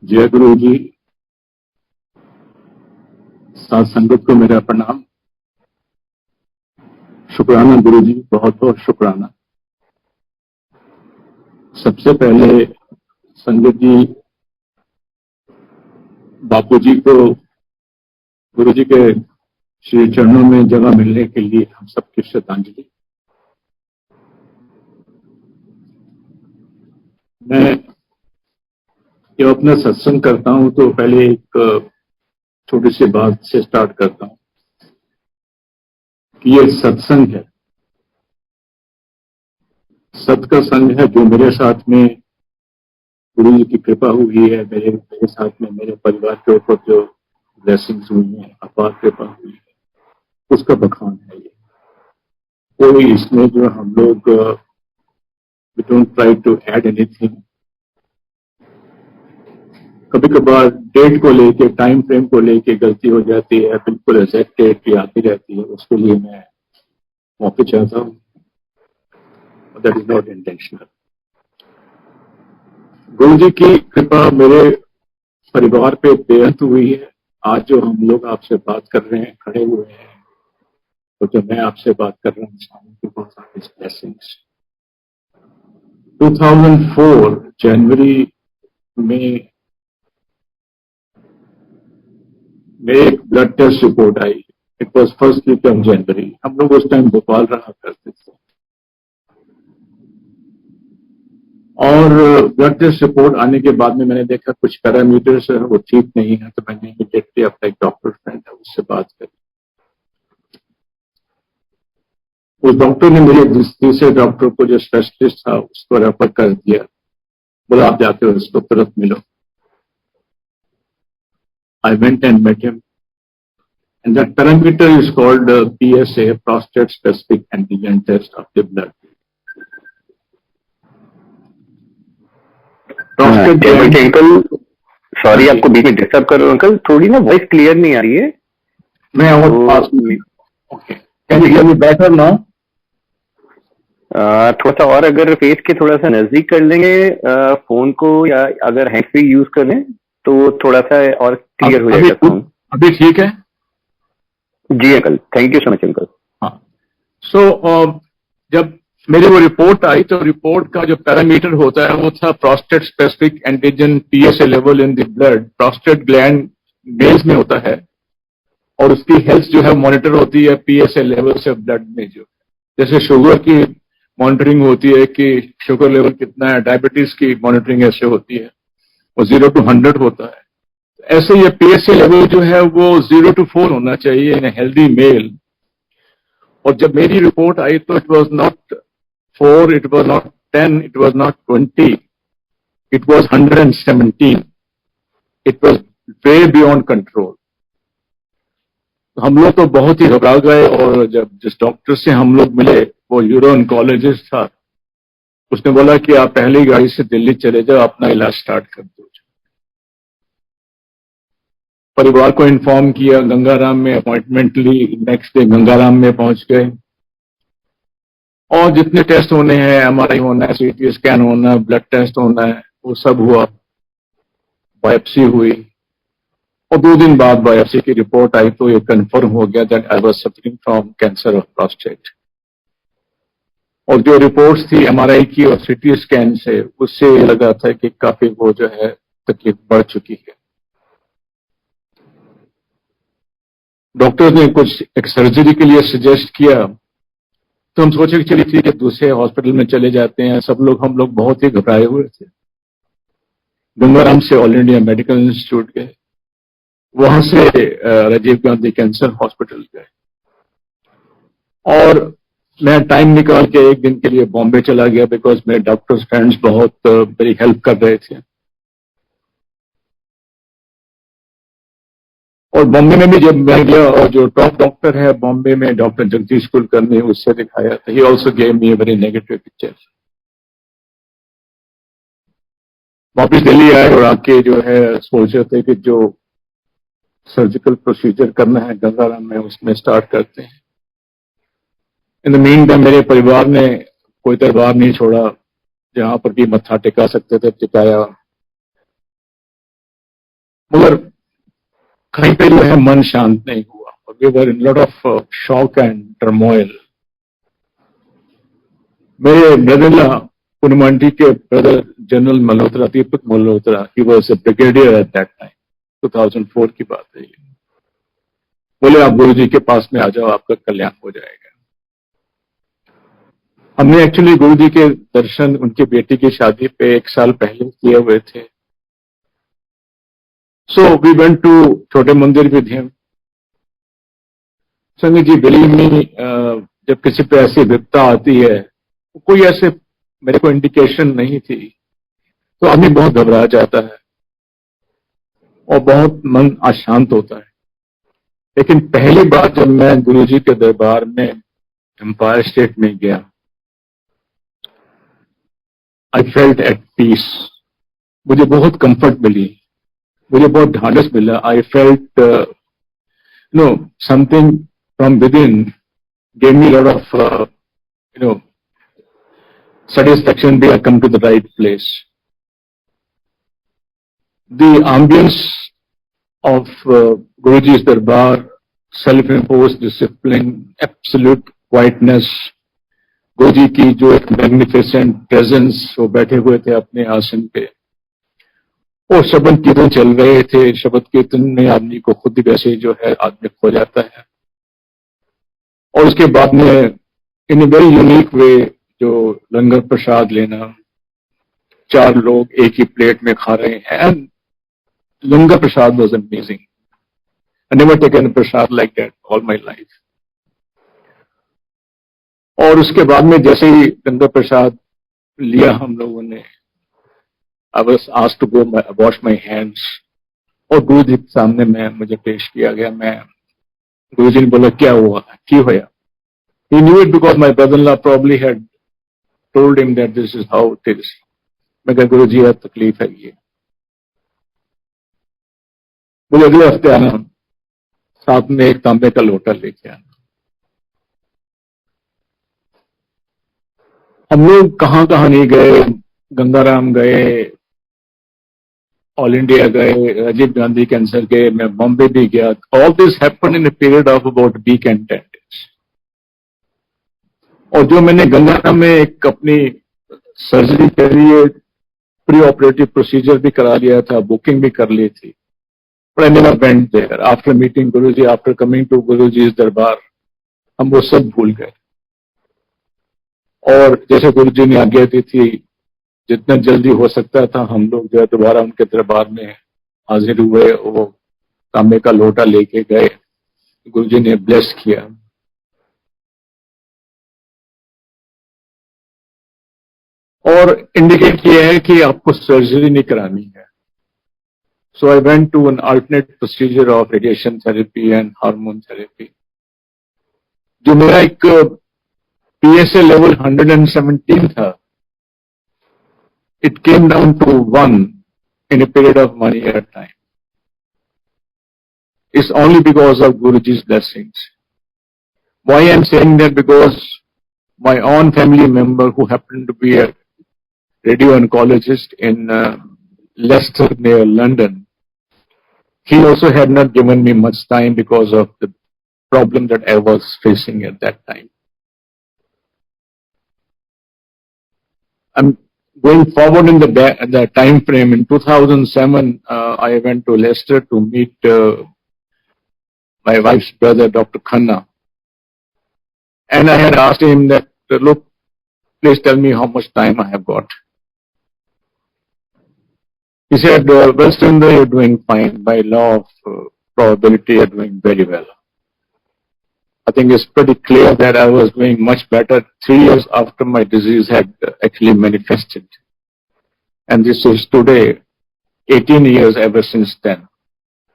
जय गुरु जी। साथ संगत को मेरा प्रणाम। शुक्राना गुरु जी, बहुत बहुत शुक्राना। सबसे पहले संगत जी, बापू जी को गुरु जी के श्री चरणों में जगह मिलने के लिए हम सबकी श्रद्धांजलि। मैं जब अपना सत्संग करता हूं तो पहले एक छोटी सी बात से स्टार्ट करता हूं कि ये सत्संग है, सत का संग है। जो मेरे साथ में गुरु जी की कृपा हुई है, मेरे साथ में मेरे परिवार के ऊपर जो ब्लेसिंग्स हुई है, अपार कृपा हुई है, उसका बखान है ये। कोई इसमें जो हम लोग we don't try to add anything. कभी कभार डेट को लेके, टाइम फ्रेम को लेके गलती हो जाती है, बिल्कुल एग्जैक्ट डेट भी आती रहती है, उसके लिए मैं माफी चाहता हूँ। That is not intentional. गुरु जी की कृपा मेरे परिवार पे बेहद हुई है। आज जो हम लोग आपसे बात कर रहे हैं, खड़े हुए हैं, तो जो मैं आपसे बात कर रहा हूँ, बहुत सारी ब्लेसिंग्स। 2004 जनवरी में मेरे एक ब्लड टेस्ट रिपोर्ट आई। It was first week of January. हम लोग उस टाइम भोपाल रहा करते थे, और ब्लड टेस्ट रिपोर्ट आने के बाद में मैंने देखा कुछ पैरामीटर्स है वो ठीक नहीं है, तो मैंने इमीडिएटली अपना एक डॉक्टर फ्रेंड है उससे बात करी। उस डॉक्टर ने मेरे दूसरे डॉक्टर को, जो स्पेशलिस्ट था, उसको रेफर कर दिया। बोला आप जाके उसको तुरंत मिलो। I went and met him, and that parameter is called PSA, prostate specific antigen test of the blood. Uncle sorry आपको बीच में डिस्टर्ब कर रहा हूँ अंकल, थोड़ी ना वॉइस क्लियर नहीं आ रही है। मैं और पास में। Okay, can you hear me better now? थोड़ा सा और अगर फेस के थोड़ा सा नजदीक कर लेंगे फोन को, या अगर हैंड फ्री यूज कर लें तो थोड़ा सा और क्लियर हो जाएगा साउंड। अभी ठीक है जी uncle, thank you so much uncle. हाँ, सो जब मेरी वो रिपोर्ट आई तो रिपोर्ट का जो पैरामीटर होता है वो था prostate specific antigen PSA level in the blood. Prostate gland males में होता है और उसकी हेल्थ जो है मॉनिटर होती है पीएसए लेवल से ब्लड में। जो जैसे शुगर की मॉनिटरिंग होती है कि शुगर लेवल कितना है, डायबिटीज की मॉनिटरिंग ऐसे होती है, वो 0 to 100 होता है। ऐसे ये पीएसए लेवल जो है वो 0 to 4 होना चाहिए इन हेल्दी मेल। और जब मेरी रिपोर्ट आई तो it was not 4, it was not 10, it was not 20, it was 117। It was way beyond control. हम लोग तो बहुत ही घबरा गए, और जब जिस डॉक्टर से हम लोग मिले वो यूरो ऑन्कोलॉजिस्ट था। उसने बोला कि आप पहली गाड़ी से दिल्ली चले जाओ, अपना इलाज स्टार्ट कर दो। परिवार को इन्फॉर्म किया, गंगाराम में अपॉइंटमेंट ली, नेक्स्ट डे गंगाराम में पहुंच गए, और जितने टेस्ट होने हैं, एमआरआई होना है, सीटी स्कैन होना है, ब्लड टेस्ट होना है, वो सब हुआ। बायोप्सी हुई, और 2 दिन बाद बायोप्सी की रिपोर्ट आई तो ये कंफर्म हो गया that I was suffering from cancer of prostate. और जो रिपोर्ट्स थी एमआरआई की और सीटी स्कैन से, उससे लगा था कि काफी वो जो है तकलीफ बढ़ चुकी है। डॉक्टर ने कुछ एक सर्जरी के लिए सजेस्ट किया, तो हम सोचे कि चलिए ठीक है, दूसरे हॉस्पिटल में चले जाते हैं। हम लोग बहुत ही घबराए हुए थे। गंगाराम से ऑल इंडिया मेडिकल इंस्टीट्यूट गए, वहां से राजीव गांधी कैंसर हॉस्पिटल गए, और मैं टाइम निकाल के एक दिन के लिए बॉम्बे चला गया, बिकॉज मेरे डॉक्टर्स फ्रेंड्स बहुत मेरी हेल्प कर रहे थे। और बॉम्बे में भी जब मैं गया, और जो टॉप डॉक्टर है बॉम्बे में, डॉक्टर जगदीश कुलकर्णी, उससे दिखाया था। He also gave me a very negative picture. वापिस दिल्ली आए और आके जो है सोच रहे थे कि जो सर्जिकल प्रोसीजर करना है गंगाराम में, उसमें स्टार्ट करते हैं। इन द मीन टाइम मेरे परिवार ने कोई दरबार नहीं छोड़ा, जहां पर भी मत्था टिका सकते थे टिकाया। मगर कहीं पे जो है मन शांत नहीं हुआ. We were in lot of shock and turmoil. मेरे ब्रदर पुनमंडी के brother general Malhotra, Deepak Malhotra, he was a brigadier at that time. 2004 की बात है ये. बोले आप गुरु जी के पास में आ जाओ, आपका कल्याण हो जाएगा. हमने एक्चुअली गुरु जी के दर्शन उनकी बेटी की शादी पे 1 साल पहले किए हुए थे. सो वी वेंट टू छोटे मंदिर with him. Sanjay ji, believe me, जब किसी पे ऐसी विपदा आती है, कोई ऐसे मेरे को इंडिकेशन नहीं थी, तो आदमी बहुत घबरा जाता है और बहुत मन अशांत होता है. लेकिन पहली बार जब मैं गुरुजी के दरबार में एम्पायर स्टेट में गया, आई फेल्ट एट पीस. मुझे बहुत कंफर्ट मिली, मुझे बहुत ढांढस मिला. I felt something from with in gave me lot of satisfaction that I come to the right place. The ambience of Guruji's Darbar, self-imposed discipline, absolute quietness, गुरुजी की जो एक magnificent presence, वो बैठे हुए थे अपने आसन पे और शब्द कीर्तन चल रहे थे. शब्द कीर्तन में आदमी को खुद वैसे जो है आदमी खो जाता है. और उसके बाद में इन ए वेरी यूनिक वे जो लंगर प्रसाद लेना, 4 लोग एक ही प्लेट में खा रहे हैं. And langar Prasad was amazing. I never taken Prasad like that all my life. और उसके बाद में जैसे ही लंगर प्रसाद लिया हम लोगों ने, I was asked to go wash my hands, और गुरु जी के सामने में मुझे पेश किया गया. मैं गुरु जी ने बोला क्या हुआ, क्यों होया? He knew it because my brother-in-law probably had told him that this is how it is. मैं कहा गुरु जी, तकलीफ है ये. मुझे अगले हफ्ते आना, साथ में एक तांबे का लोटा लेके आना. हम लोग कहां कहां नहीं गए. गंगाराम गए, ऑल इंडिया गए, राजीव गांधी कैंसर गए, मैं बॉम्बे भी गया. All this happened in a period of about week and 10 days. और जो मैंने गंगाराम में एक अपनी सर्जरी के लिए प्री ऑपरेटिव प्रोसीजर भी करा लिया था, बुकिंग भी कर ली थी. But I never went there. After meeting Guruji, after coming to Guruji's darbar, हम वो सब भूल गए. और जैसे गुरुजी ने आज्ञा दी थी, जितना जल्दी हो सकता था हम लोग जो है दोबारा उनके दरबार में हाजिर हुए. वो तांबे का लोटा लेके गए, गुरुजी ने ब्लेस किया. और इंडिकेट किया है कि आपको सर्जरी नहीं करानी है. So I went to an alternate procedure of radiation therapy and hormone therapy. जो मेरा एक PSA लेवल 117 था, it came down to 1 in a period of 1 year time. It's only because of Guruji's blessings. Why I'm saying that? Because my own family member who happened to be a radio oncologist in Leicester near London, he also had not given me much time because of the problem that I was facing at that time. I'm going forward in the time frame. In 2007, I went to Leicester to meet my wife's brother, Dr. Khanna. And I had asked him that, look, please tell me how much time I have got. He said, well, Sundar, you're doing fine. By law of probability, you're doing very well. I think it's pretty clear that I was doing much better 3 years after my disease had actually manifested. And this is today, 18 years ever since then.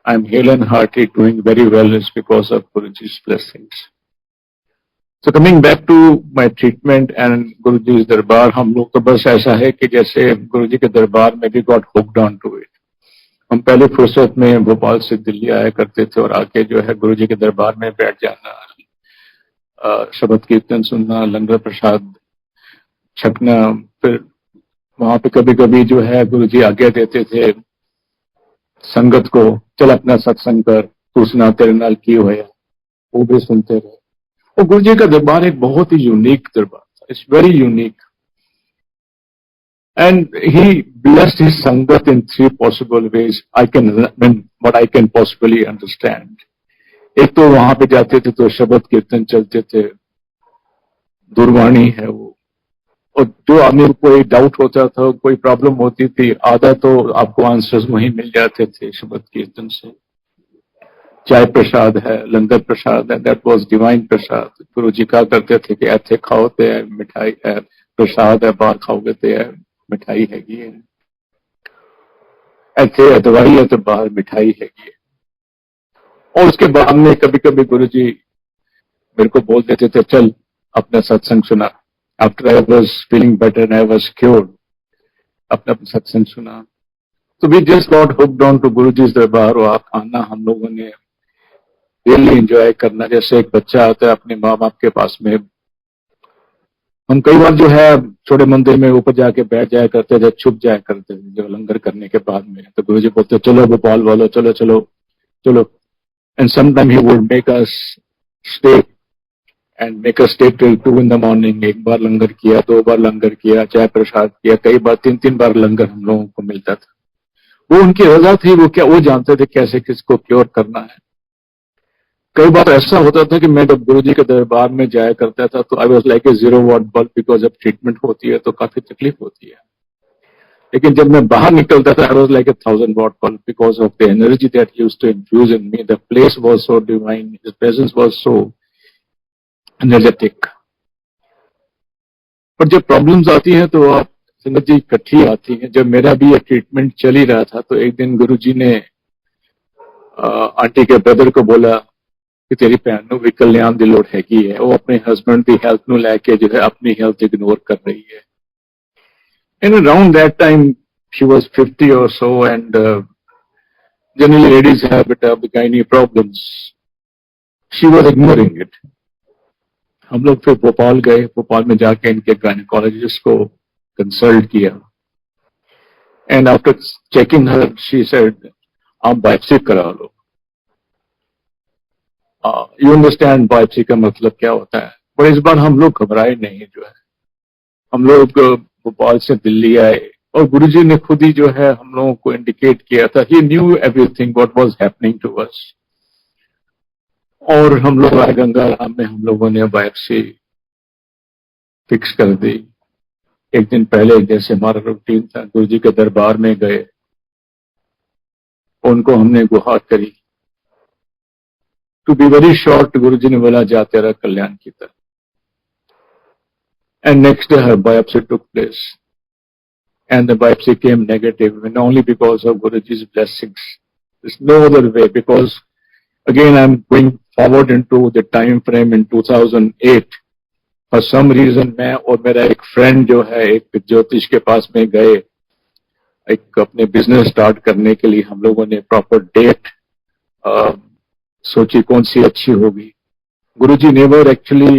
I'm hale and hearty, doing very well. It's because of Guruji's blessings. So coming back to my treatment and Guruji's Darbar, हम लोग तो बस ऐसा है कि जैसे गुरुजी के दरबार में भी got hooked on to it. हम पहले फुर्सत में भोपाल से दिल्ली आया करते थे और आके जो है गुरुजी के दरबार में बैठ जाना, शब्द कीर्तन सुनना, लंगर प्रसाद छकना. फिर वहां पे कभी कभी जो है गुरुजी आज्ञा देते थे संगत को, चल अपना सत्संग कर, तू सुना तेरे नाल की होया, वो भी सुनते रहे। और गुरु जी का दरबार एक बहुत ही यूनिक दरबार था, it's very unique. And he blessed his Sangat in three possible ways. What I can possibly understand. एक तो वहां पे जाते थे तो शब्द कीर्तन चलते थे, दुर्वाणी है वो, और जो आदमी को कोई डाउट होता था, कोई प्रॉब्लम होती थी, आधा तो आपको आंसर्स वहीं मिल जाते थे शब्द कीर्तन से। चाय प्रसाद है, लंगर प्रसाद है, दैट वाज डिवाइन प्रसाद। गुरु जी कहा करते थे कि ऐसे खाओ तो है मिठाई है, प्रसाद है, बाहर खाओगे तो है मिठाई हैगी है, ऐसे दवाई है तो बाहर मिठाई हैगी है। और उसके बाद में कभी कभी गुरु जी मेरे को बोल देते थे, चल अपना सत्संग सुना। After I was feeling better, I was cured, अपना सत्संग सुना। तो we just got hooked on to Guru ji दरबार, और आना हम लोगों ने रियली एंजॉय करना। जैसे एक बच्चा आता है अपने माँ बाप के पास में, हम कई बार जो है छोटे मंदिर में ऊपर जाके बैठ जाया करते थे, छुप जाया करते थे जो लंगर करने के बाद में। तो गुरु जी बोलते चलो भोपाल वालों, चलो चलो चलो। And sometime he would make us stay and make us stay till 2 in the morning। एक बार लंगर किया, 2 बार लंगर किया, चाय प्रसाद किया, कई बार 3-3 बार लंगर हम लोगों को मिलता था। वो उनकी रजा थी, वो जानते थे कैसे किसको क्योर करना है। कई बार ऐसा होता था कि मैं जब गुरु जी के दरबार में जाया करता था तो आई was like A 0 watt bulb, because जब ट्रीटमेंट होती है तो काफी तकलीफ होती है। लेकिन जब मैं बाहर निकलता था I was like a 1000 watt bulb, because of the energy that used to infuse in me. The place was so divine, his presence was so energetic. पर जब प्रॉब्लम्स आती हैं तो आप संगत जी इकट्ठी आती हैं। जब मेरा भी ये ट्रीटमेंट चल ही रहा था तो एक दिन गुरु जी ने आंटी के ब्रदर को बोला कि तेरी भैन ਨੂੰ ਵੀ ਕਲਿਆਣ ਦੀ ਲੋੜ ਹੈਗੀ ਹੈ, ਉਹ ਆਪਣੇ ਹਸਬੰਡ ਦੀ ਹੈਲਥ ਨੂੰ ਲੈ ਕੇ ਜੋ ਹੈ ਆਪਣੀ ਹੈਲਥ ਇਗਨੋਰ ਕਰ ਰਹੀ ਹੈ। And around that time she was 50 or so, and generally ladies have a bit of gynae problems. She was ignoring it. हम लोग फिर भोपाल गए, भोपाल में जाके इनके गायनेकोलॉजिस्ट को कंसल्ट किया। And after checking her she said आप बायोप्सी करा लो। यू अंडरस्टैंड बायोप्सी का मतलब क्या होता है। पर इस बार हम लोग घबराए नहीं, जो है हम लोग भोपाल से दिल्ली आए और गुरुजी ने खुद ही जो है हम लोगों को इंडिकेट किया था, he knew everything what was happening to us. और हम लोग आए गंगाराम में, हम लोगों ने बायोप्सी फिक्स कर दी। एक दिन पहले जैसे हमारा रूटीन था, गुरुजी के दरबार में गए, उनको हमने गुहार करी। टू बी वेरी शॉर्ट, गुरुजी ने बोला जा तेरा कल्याण की तरह। And next day her biopsy took place, and the biopsy came negative, and only because of Guruji's blessings. There's no other way, because again I'm going forward into the time frame in 2008. For some reason मैं और मेरा एक friend जो है एक ज्योतिष के पास में गए, एक अपने बिजनेस स्टार्ट करने के लिए। हम लोगों ने प्रॉपर डेट सोची कौन सी अच्छी होगी। गुरुजी नेवर एक्चुअली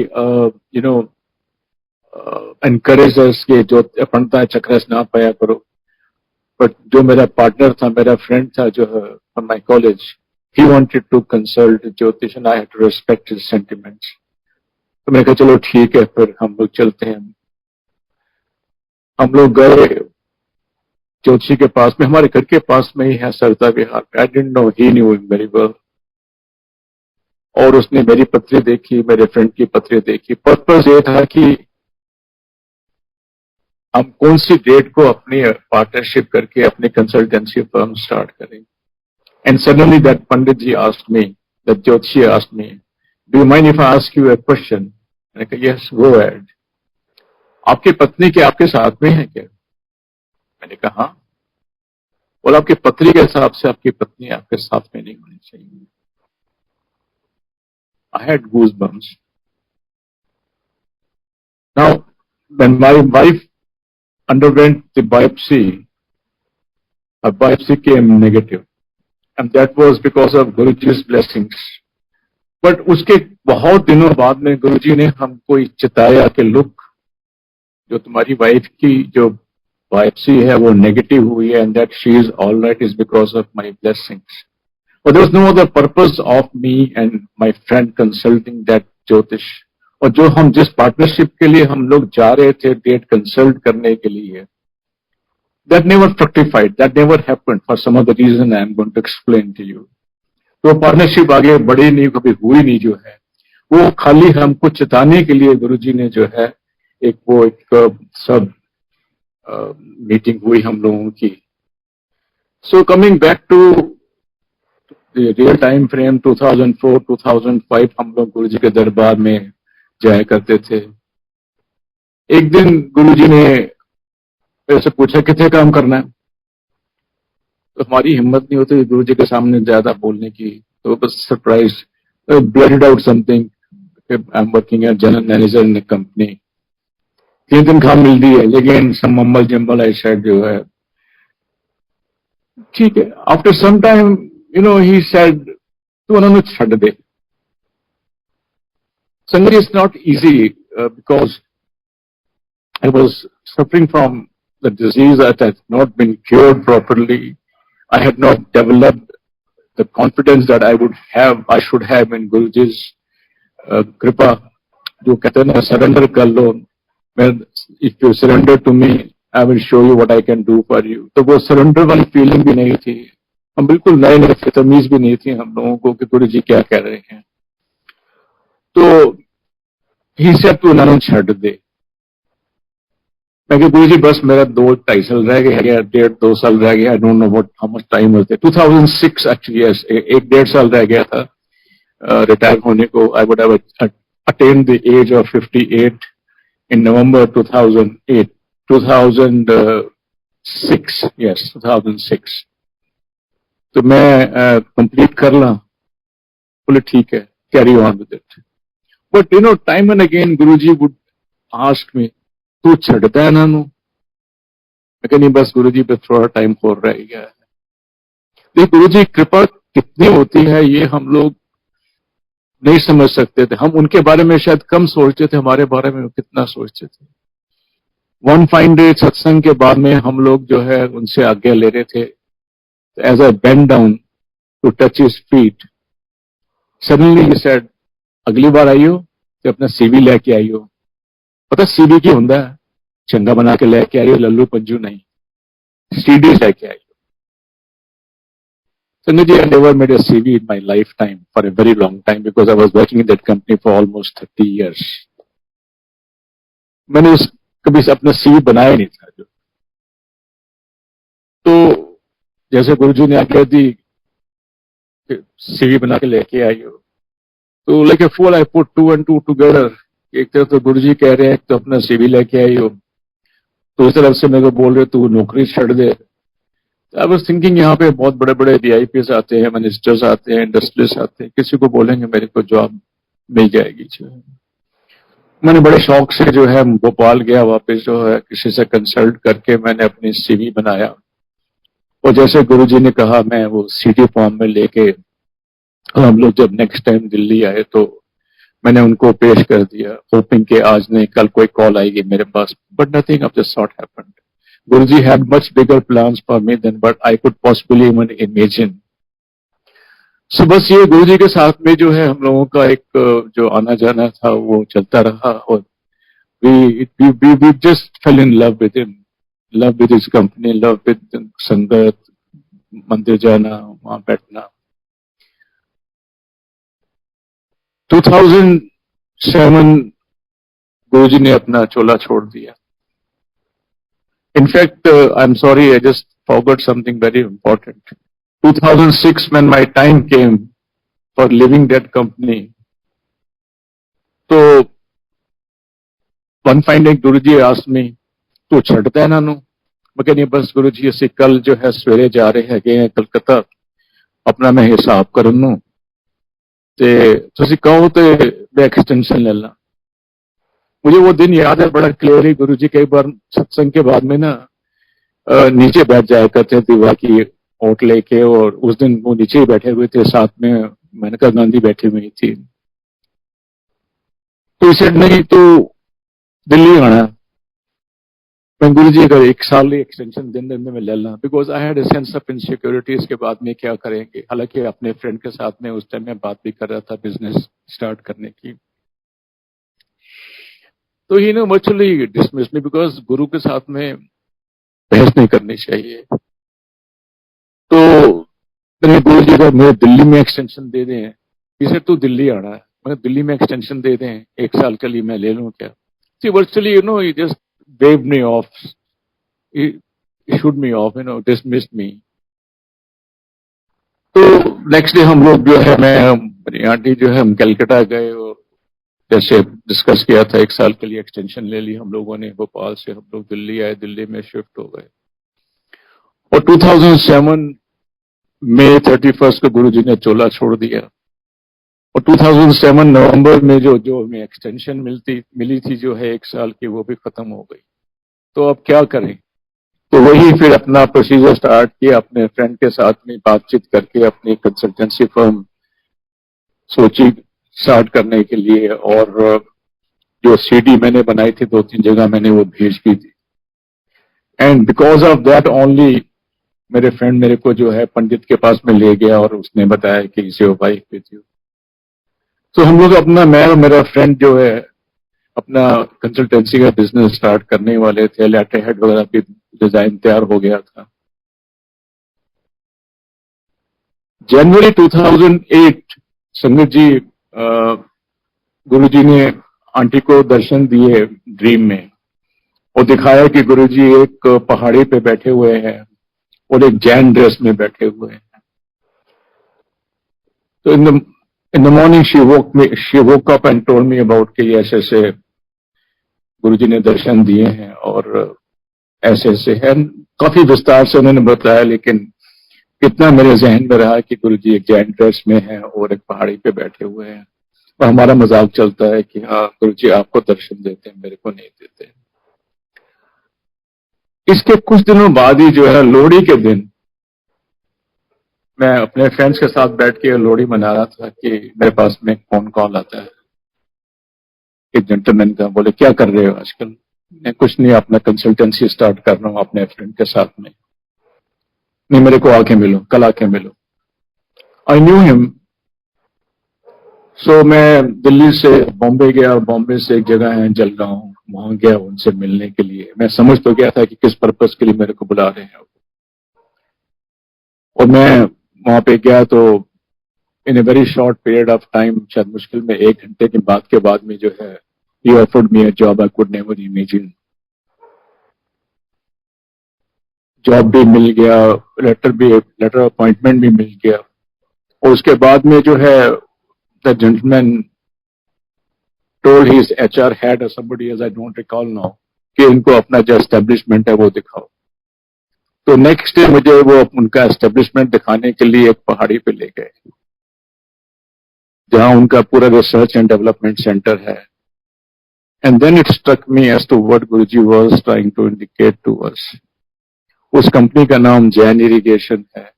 encourage us कि जो पंडिता चक्रस ना पाया करो। बट जो मेरा पार्टनर था, मेरा फ्रेंड था जो है from my college, he wanted to consult jyotish and I had to respect his sentiments. तो मैंने कहा चलो ठीक है, फिर हम लोग चलते हैं। हम लोग गए ज्योतिषी के पास में, हमारे घर के पास में ही है Sarda Vihar. I didn't know, he knew him very well. और उसने मेरी पत्री देखी, मेरे फ्रेंड की पत्री देखी। पर्पस ये था कि हम कौन सी डेट को अपनी पार्टनरशिप करके अपनी कंसल्टेंसी फर्म स्टार्ट करें। And suddenly that pandit ji asked me, that jyotishi asked me, do you mind if I ask you a question? मैंने कहा यस, गो अहेड। आपकी पत्नी के आपके साथ में है क्या? मैंने कहा हाँ। और आपकी पत्री के हिसाब से आपकी पत्नी आपके साथ में नहीं होनी चाहिए। I had goosebumps. Now when my wife underwent the biopsy, her biopsy came negative, and that was because of Guruji's blessings. But उसके बहुत दिनों बाद में गुरुजी ने हमको चिताया कि लुक, जो तुम्हारी वाइफ की जो बायोप्सी है वो नेगेटिव हुई है, and that she is all right is because of my blessings. But there was no other purpose of me and my friend consulting that ज्योतिष. और जो हम जिस पार्टनरशिप के लिए हम लोग जा रहे थे डेट कंसल्ट करने के लिए, that never fructified, that never happened for some other reason I am going to explain to you. तो पार्टनरशिप आगे बढ़ी नहीं, कभी हुई नहीं जो है, वो खाली हमको चिताने के लिए गुरुजी ने जो है एक सब मीटिंग हुई हम लोगों की. So coming back to real time frame 2004-2005 हम लोग गुरुजी के दरबार में जाया करते थे. एक दिन गुरुजी ने मेरे से पूछा कितने काम करना है, तो हमारी हिम्मत नहीं होती गुरुजी के सामने ज्यादा बोलने की, तो बस surprise blurted out something. I am working as general manager in the company. 3 दिन काम मिलती है, लेकिन some mumble jumble I said जो है ठीक है. After some time he said, "Tu ananu chhad de." Sanjay, it's not easy because I was suffering from the disease that has not been cured properly. I had not developed the confidence that I should have in Guruji's kripa. जो कहते हैं ना surrender कर लो, if you surrender to me, I will show you what I can do for you. तो वो surrender वाली feeling भी नहीं थी. हम बिल्कुल नए नए थे, तमीज भी नहीं थी हम लोगों को कि गुरु जी क्या कह रहे हैं. तो ही सेड तू नानू छड़ दे. मैं कि गुरु जी बस मेरा 2-2.5 साल रह गया, 1.5-2 साल रह गया. I don't know what how much time was there. 2006 actually, 1.5 साल रह गया था रिटायर होने को. I would have attend the age of 58 in November 2006. Yes 2006. तो मैं कंप्लीट कर ला. बोले ठीक है, carry on with it. But time and again Guruji would ask me, तू छड़ता है ना? मैं नहीं, बस गुरुजी पे थोड़ा टाइम और रह गया है. तो गुरुजी कृपा कितनी होती है ये हम लोग नहीं समझ सकते थे. हम उनके बारे में शायद कम सोचते थे, हमारे बारे में कितना सोचते थे. वन फाइन डे सत्संग के बाद में हम लोग जो है उनसे आज्ञा ले रहे थे. As I bent down to touch his feet, suddenly he said, अगली बार आइयो तो अपना सीवी लेके आइयो. पता सीवी की होता है, चंगा बना के लेके आइयो, लल्लू पंजू नहीं, सीडी लेके आइयो. Sanjay ji, I never made a CV in my lifetime for a very long time because I was working in that company for almost 30 years. मैंने कभी अपना सीवी बनाया नहीं था. तो जैसे गुरुजी ने आज्ञा दी सीवी बना के लेके आई हो, तो like a fool I put 2 and 2 together. एक तरफ तो गुरुजी कह रहे हैं तो अपना सीवी लेके आई हो, तो उस तरफ से मेरे को बोल रहे तू नौकरी छड़ दे. आई वाज थिंकिंग यहाँ पे बहुत बड़े बड़े वीआईपीएस आते हैं, मिनिस्टर्स आते हैं, इंडस्ट्रियलिस्ट आते हैं, किसी को बोलेंगे मेरे को जॉब मिल जाएगी. मैंने बड़े शौक से जो है भोपाल गया, वापस जो है किसी से कंसल्ट करके मैंने अपनी सीवी बनाया. और जैसे गुरुजी ने कहा, मैं वो सीडी फॉर्म में लेके हम लोग जब नेक्स्ट टाइम दिल्ली आए तो मैंने उनको पेश कर दिया, होपिंग के आज नहीं कल कोई कॉल आएगी मेरे पास. But nothing of this sort happened. Guruji had much bigger plans for me then what I could possibly even imagine. So बस ये गुरुजी के साथ में जो है हम लोगों का एक जो आना जाना था वो चलता रहा. और we just fell in love with him. Love with his company, love with संगत, मंदिर जाना, वहां बैठना. 2007 गुरुजी ने अपना चोला छोड़ दिया. In fact I am sorry, I just forgot something very important. 2006 when my time came for leaving that company, तो one fine day गुरुजी asked me, तू छड़ता है नानू? मैं कहनी बस गुरुजी ਅਸੀਂ कल जो है सवेरे जा रहे हैं कलकत्ता, अपना मैं हिसाब करन नूं ते तुसीं कहो ते मैं एक्सटेंशन ले ला. मुझे वो दिन याद है बड़ा क्लियरली. गुरुजी कई बार सत्संग के बाद में ना नीचे बैठ जाया करते थे दीवार की ओट लेके, और उस दिन वो नीचे ही बैठे हुए थे, साथ में मेनका गांधी बैठी हुई थी. तो इसे नहीं तो दिल्ली आना. मैं गुरु जी अगर 1 साल एक्सटेंशन दिन में ले ला, because I had a sense of insecurity, इसके बाद में क्या करेंगे। हालांकि अपने फ्रेंड के साथ में उस टाइम में बात भी कर रहा था बिजनेस स्टार्ट करने की। तो he no virtually dismissed me, because गुरु के साथ में बहस नहीं करनी चाहिए। तो मैंने गुरु जी को मेरे दिल्ली में एक्सटेंशन दे दें, इसे तू दिल्ली आना है, मैंने दिल्ली में एक्सटेंशन दे दें 1 साल के लिए, मैं ले लूं क्या। सी virtually he just waved me off, he shoot me off, dismissed me। तो नेक्स्ट डे हम लोग जो है, मैं मेरी आंटी जो है, हम कलकत्ता गए और जैसे डिस्कस किया था 1 साल के लिए एक्सटेंशन ले ली हम लोगों ने। भोपाल से हम लोग दिल्ली आए, दिल्ली में शिफ्ट हो गए। और 2007 मई 31 को गुरु जी ने चोला छोड़ दिया। और 2007 नवंबर में जो हमें एक्सटेंशन मिली थी जो है 1 साल की, वो भी खत्म हो गई। तो अब क्या करें। तो वही फिर अपना प्रोसीजर स्टार्ट किया, अपने फ्रेंड के साथ में बातचीत करके अपनी कंसल्टेंसी फर्म सोची स्टार्ट करने के लिए। और जो सीडी मैंने बनाई थी 2-3 जगह मैंने वो भेज की थी। And because of that only मेरे फ्रेंड मेरे को जो है पंडित के पास में ले गया और उसने बताया कि इसे वाइफ विथ यू। तो हम लोग अपना, मैं और मेरा फ्रेंड जो है अपना कंसल्टेंसी का बिजनेस स्टार्ट करने वाले थे। लेटर हेड वगैरह भी डिजाइन तैयार हो गया था। जनवरी 2008 संगत जी, गुरु जी ने आंटी को दर्शन दिए ड्रीम में और दिखाया कि गुरु जी एक पहाड़ी पे बैठे हुए हैं और एक जैन ड्रेस में बैठे हुए हैं। तो in the morning she woke up and told me about कि ऐसे ऐसे गुरु जी ने दर्शन दिए हैं और ऐसे ऐसे है। काफी विस्तार से उन्होंने बताया, लेकिन कितना मेरे जहन में रहा कि गुरु जी एक जैन ड्रेस में है और एक पहाड़ी पे बैठे हुए हैं। और हमारा मजाक चलता है कि हाँ गुरु जी आपको दर्शन देते हैं, मेरे को नहीं देते। इसके कुछ दिनों बाद ही जो है लोहड़ी के दिन मैं अपने फ्रेंड्स के साथ बैठ के लोहड़ी मना रहा था कि मेरे पास में फोन कॉल आता है एक जेंटलमैन का। बोले क्या कर रहे हो आजकल। मैं कुछ नहीं, अपना कंसल्टेंसी स्टार्ट कर रहा हूं अपने फ्रेंड के साथ में। नहीं, मेरे को आके मिलो, कल आके मिलो। I knew him. सो मैं दिल्ली से बॉम्बे गया, बॉम्बे से एक जगह है जलगांव, वहां गया उनसे मिलने के लिए। मैं समझ तो गया था कि किस पर्पस के लिए मेरे को बुला रहे हैं। और मैं वहां पे गया तो in a very short period of time, शायद मुश्किल में 1 घंटे की बात के बाद में जो है he offered me a job I could never imagine। Job भी मिल गया, लेटर अपॉइंटमेंट भी मिल गया। और उसके बाद में जो है the gentleman told his HR head or somebody as I don't recall now कि इनको अपना जो एस्टेब्लिशमेंट है वो दिखाओ। तो नेक्स्ट डे मुझे वो उनका एस्टेब्लिशमेंट दिखाने के लिए एक पहाड़ी पे ले गए जहां उनका पूरा रिसर्च एंड डेवलपमेंट सेंटर है। And then it struck me as to what Guruji was trying to indicate to us। उस कंपनी का नाम जैन इरिगेशन है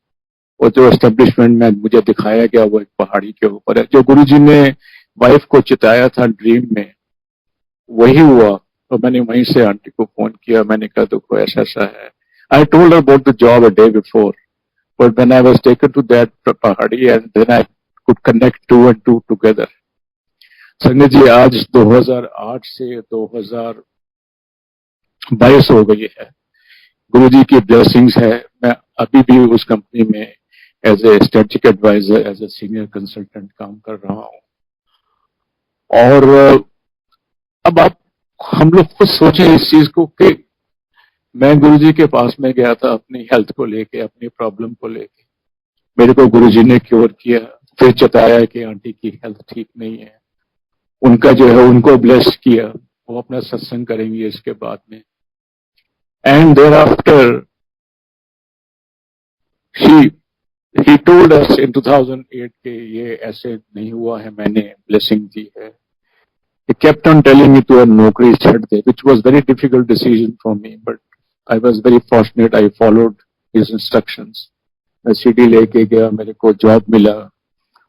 और जो एस्टेब्लिशमेंट में मुझे दिखाया गया वो एक पहाड़ी के ऊपर है। जो गुरुजी ने वाइफ को चिताया था ड्रीम में वही हुआ। तो मैंने वहीं से आंटी को फोन किया, मैंने कहा देखो ऐसा ऐसा है। I told her about the job a day before, but when I was taken to that pahadi and then I could connect 2 and 2 together. Sanjay ji आज 2008 से 2022 हो गई है। गुरुजी की ब्लेसिंग्स है। मैं अभी भी उस कंपनी में as a strategic advisor, as a senior consultant काम कर रहा हूं। और अब आप हम लोग खुद सोचें इस चीज को कि मैं गुरुजी के पास में गया था अपनी हेल्थ को लेके, अपनी प्रॉब्लम को लेके। मेरे को गुरुजी ने क्योर किया, फिर चताया कि आंटी की हेल्थ ठीक नहीं है। उनका जो है उनको ब्लेस किया, वो अपना सत्संग करेंगे इसके बाद में। And thereafter he told us in 2008 कि ये ऐसे नहीं हुआ है, मैंने ब्लेसिंग दी है। He kept on telling me to a नौकरी छੱਡ दे, which was very difficult decision for me, but I was very fortunate, I followed his instructions। मैं CD लेके गया, मेरे को जॉब मिला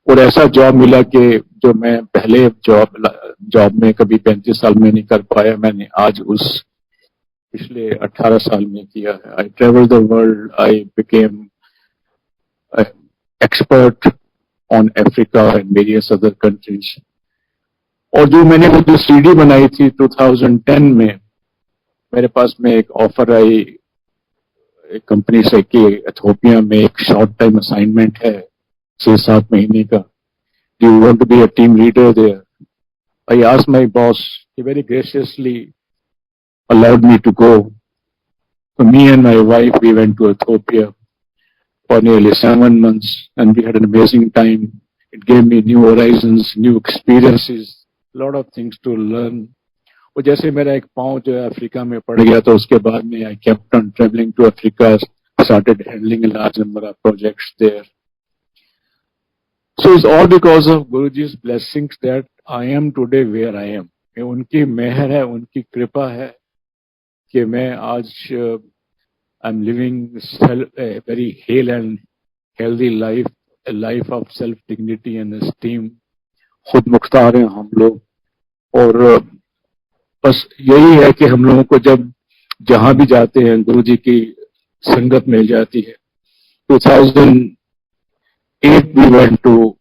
और ऐसा जॉब मिला कि जो मैं पहले जॉब में कभी 35 साल में नहीं कर पाया, मैंने आज उस पिछले 18 साल में किया है. I travel the world. I became expert on Africa and various other countries. और जो मैंने वो जो सीडी बनाई थी 2010 में, मेरे पास में एक ऑफर आई एक कंपनी से कि एथियोपिया में एक शॉर्ट टाइम असाइनमेंट है 6-7 महीने का. Do you want to be a team leader there? I asked my boss. He very graciously allowed me to go. So me and my wife, we went to Ethiopia for nearly 7 months and we had an amazing time. It gave me new horizons, new experiences, a lot of things to learn. और जैसे मेरा एक पाँव जो है Africa में पड़ गया तो उसके बाद में I kept on traveling to Africa, started handling a large number of projects there. So it's all because of Guruji's blessings that I am today where I am. ये उनकी मेहर है, उनकी कृपा है कि मैं आज I am living very hello and healthy life, a life of self dignity and esteem. खुद मुख्तार हैं हम लोग. और बस यही है कि हम लोगों को जब जहां भी जाते हैं गुरु जी की संगत मिल जाती है. 2008 we went to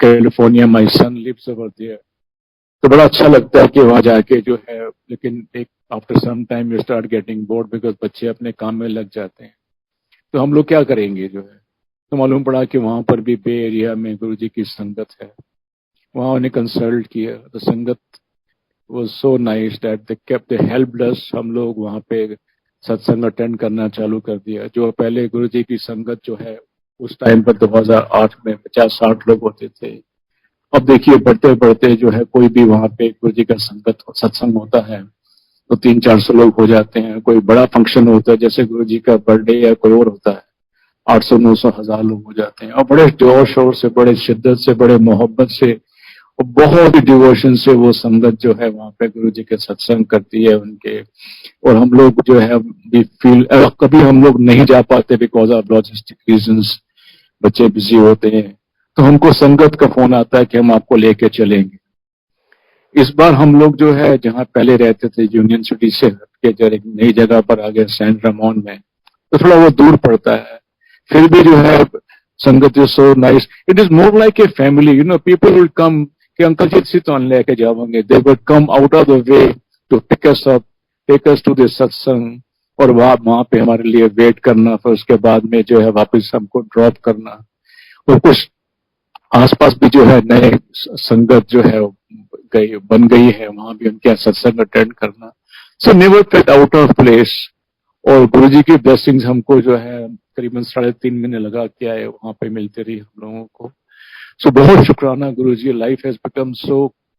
California. My son lives over there. तो बड़ा अच्छा लगता है कि वहां जाके जो है, लेकिन एक after some time you start getting bored because बच्चे अपने काम में लग जाते हैं. तो हम लोग क्या करेंगे जो है. तो मालूम पड़ा कि वहां पर भी बे एरिया में गुरु जी की संगत है. वहां उन्हें कंसल्ट किया. तो संगत was so nice that they helped us. हम लोग वहां पे सत्संग अटेंड करना चालू कर दिया. जो पहले गुरु जी की संगत जो है उस टाइम पर 2008 में 50-60 लोग होते थे. अब देखिए बढ़ते बढ़ते जो है कोई भी वहां पे गुरु जी का संगत सत्संग होता है तो 300-400 लोग हो जाते हैं. कोई बड़ा फंक्शन होता है जैसे गुरु जी का बर्थडे या कोई और होता है, 800-900-1000 लोग हो जाते हैं. और बड़े जोर शोर से, बड़े शिद्दत से, बड़े मोहब्बत से और बहुत ही डिवोशन से वो संगत जो है वहां पे गुरु जी के सत्संग करती है उनके. और हम लोग जो है वी फील, कभी हम लोग नहीं जा पाते बिकॉज ऑफ लॉजिस्टिक रीजंस, बच्चे बिजी होते हैं. तो हमको संगत का फोन आता है कि हम आपको लेके चलेंगे. इस बार हम लोग जो है जहां पहले रहते थे यूनियन सिटी से हटके जो एक नई जगह पर आ गए सैन रामोन में, तो थोड़ा वो दूर पड़ता है. फिर भी जो है sangat is so nice. It is more like a family. You know people will come कि अंकल जी सितौन लेके जाओगे. They would come out of the way to pick us up, take us to the satsang और वहां पे हमारे लिए वेट करना. फिर उसके बाद में जो है वापस हमको ड्रॉप करना. और कुछ आसपास भी जो है नए संगत जो है बन गई है, वहां भी उनके सत्संग अटेंड करना. So never felt out of place. और गुरु जी की ब्लेसिंग्स हमको जो है करीबन 3.5 महीने लगा के आए वहां पे मिलते रही हम लोगों को. सो बहुत शुक्राना Guru ji. Life has become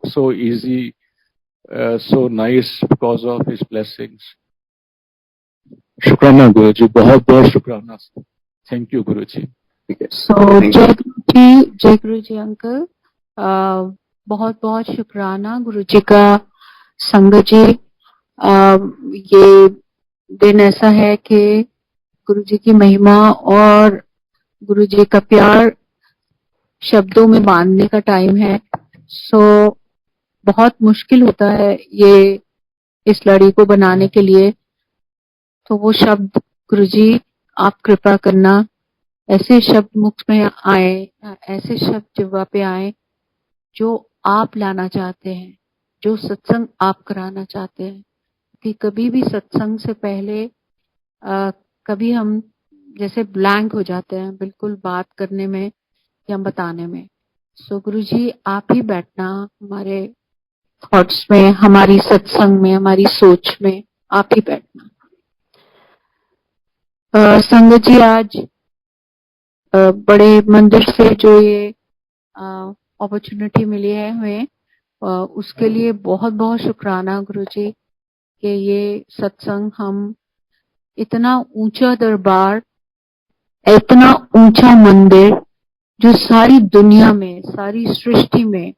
so easy, so nice because of his blessings. शुक्राना गुरु जी, बहुत बहुत शुक्राना. थैंक यू गुरु जी. सो जय गुरु जी अंकल. बहुत बहुत शुक्राना गुरु जी का. संगत जी, ये दिन ऐसा है कि गुरु जी की महिमा और गुरु जी का प्यार शब्दों में बांधने का टाइम है. सो बहुत मुश्किल होता है ये इस लड़ी को बनाने के लिए. तो वो शब्द गुरु जी आप कृपा करना, ऐसे शब्द मुख में आए, ऐसे शब्द जिह्वा पे आए जो आप लाना चाहते हैं, जो सत्संग आप कराना चाहते हैं. कि कभी भी सत्संग से पहले कभी हम जैसे ब्लैंक हो जाते हैं बिल्कुल बात करने में या बताने में. सो गुरु जी आप ही बैठना हमारे थॉट्स में, हमारी सत्संग में, हमारी सोच में आप ही बैठना. संगत जी आज बड़े मंदिर से जो ये अपॉर्चुनिटी मिली है हमें, उसके लिए बहुत बहुत शुक्राना गुरु जी कि ये सत्संग हम इतना ऊंचा दरबार, इतना ऊंचा मंदिर जो सारी दुनिया में, सारी सृष्टि में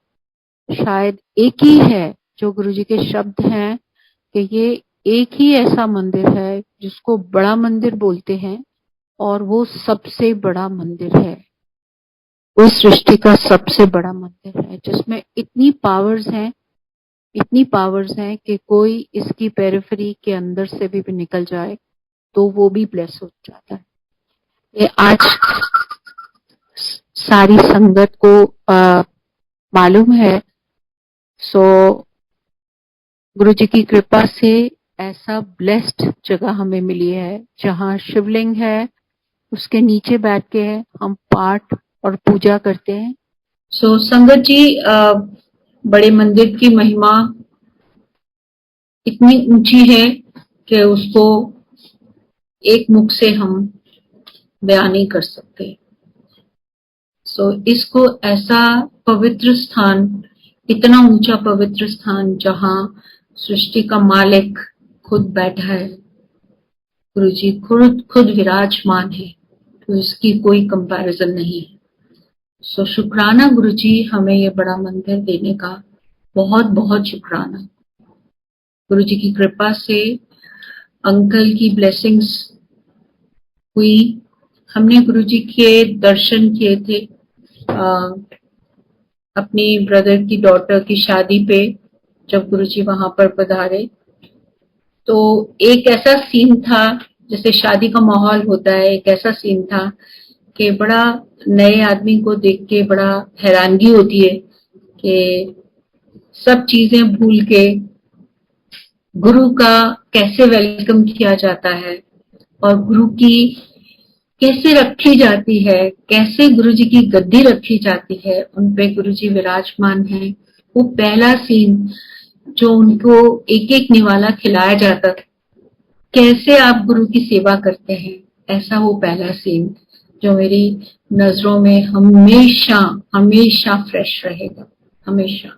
शायद एक ही है, जो गुरु जी के शब्द हैं कि ये एक ही ऐसा मंदिर है जिसको बड़ा मंदिर बोलते हैं और वो सबसे बड़ा मंदिर है. वो सृष्टि का सबसे बड़ा मंदिर है जिसमें इतनी पावर्स हैं इतनी पावर्स हैं कि कोई इसकी पेरिफेरी के अंदर से भी निकल जाए तो वो भी ब्लेस हो जाता है। ये आज सारी संगत को मालूम है। सो गुरु जी की कृपा से ऐसा ब्लेस्ड जगह हमें मिली है जहाँ शिवलिंग है, उसके नीचे बैठ के हम पाठ और पूजा करते हैं। सो संगत जी, बड़े मंदिर की महिमा इतनी ऊंची है कि उसको एक मुख से हम बयान नहीं कर सकते। सो इसको ऐसा पवित्र स्थान, इतना ऊंचा पवित्र स्थान जहां सृष्टि का मालिक खुद बैठा है, गुरु जी खुद विराजमान है, तो इसकी कोई कंपैरिजन नहीं है। सो शुक्राना गुरु जी, हमें ये बड़ा मंदिर देने का बहुत बहुत शुक्राना। गुरु जी की कृपा से अंकल की ब्लेसिंग्स हुई। हमने गुरु जी के दर्शन किए थे अपनी ब्रदर की डॉटर की शादी पे, जब गुरु जी वहां पर पधारे तो एक ऐसा सीन था, जैसे शादी का माहौल होता है, एक ऐसा सीन था कि बड़ा नए आदमी को देख के बड़ा हैरानगी होती है कि सब चीजें भूल के गुरु का कैसे वेलकम किया जाता है और गुरु की कैसे रखी जाती है, कैसे गुरु जी की गद्दी रखी जाती है, उन पे गुरु जी विराजमान है। वो पहला सीन जो उनको एक एक निवाला खिलाया जाता था, कैसे आप गुरु की सेवा करते हैं, ऐसा वो पहला सीन जो मेरी नजरों में हमेशा हमेशा फ्रेश रहेगा, हमेशा।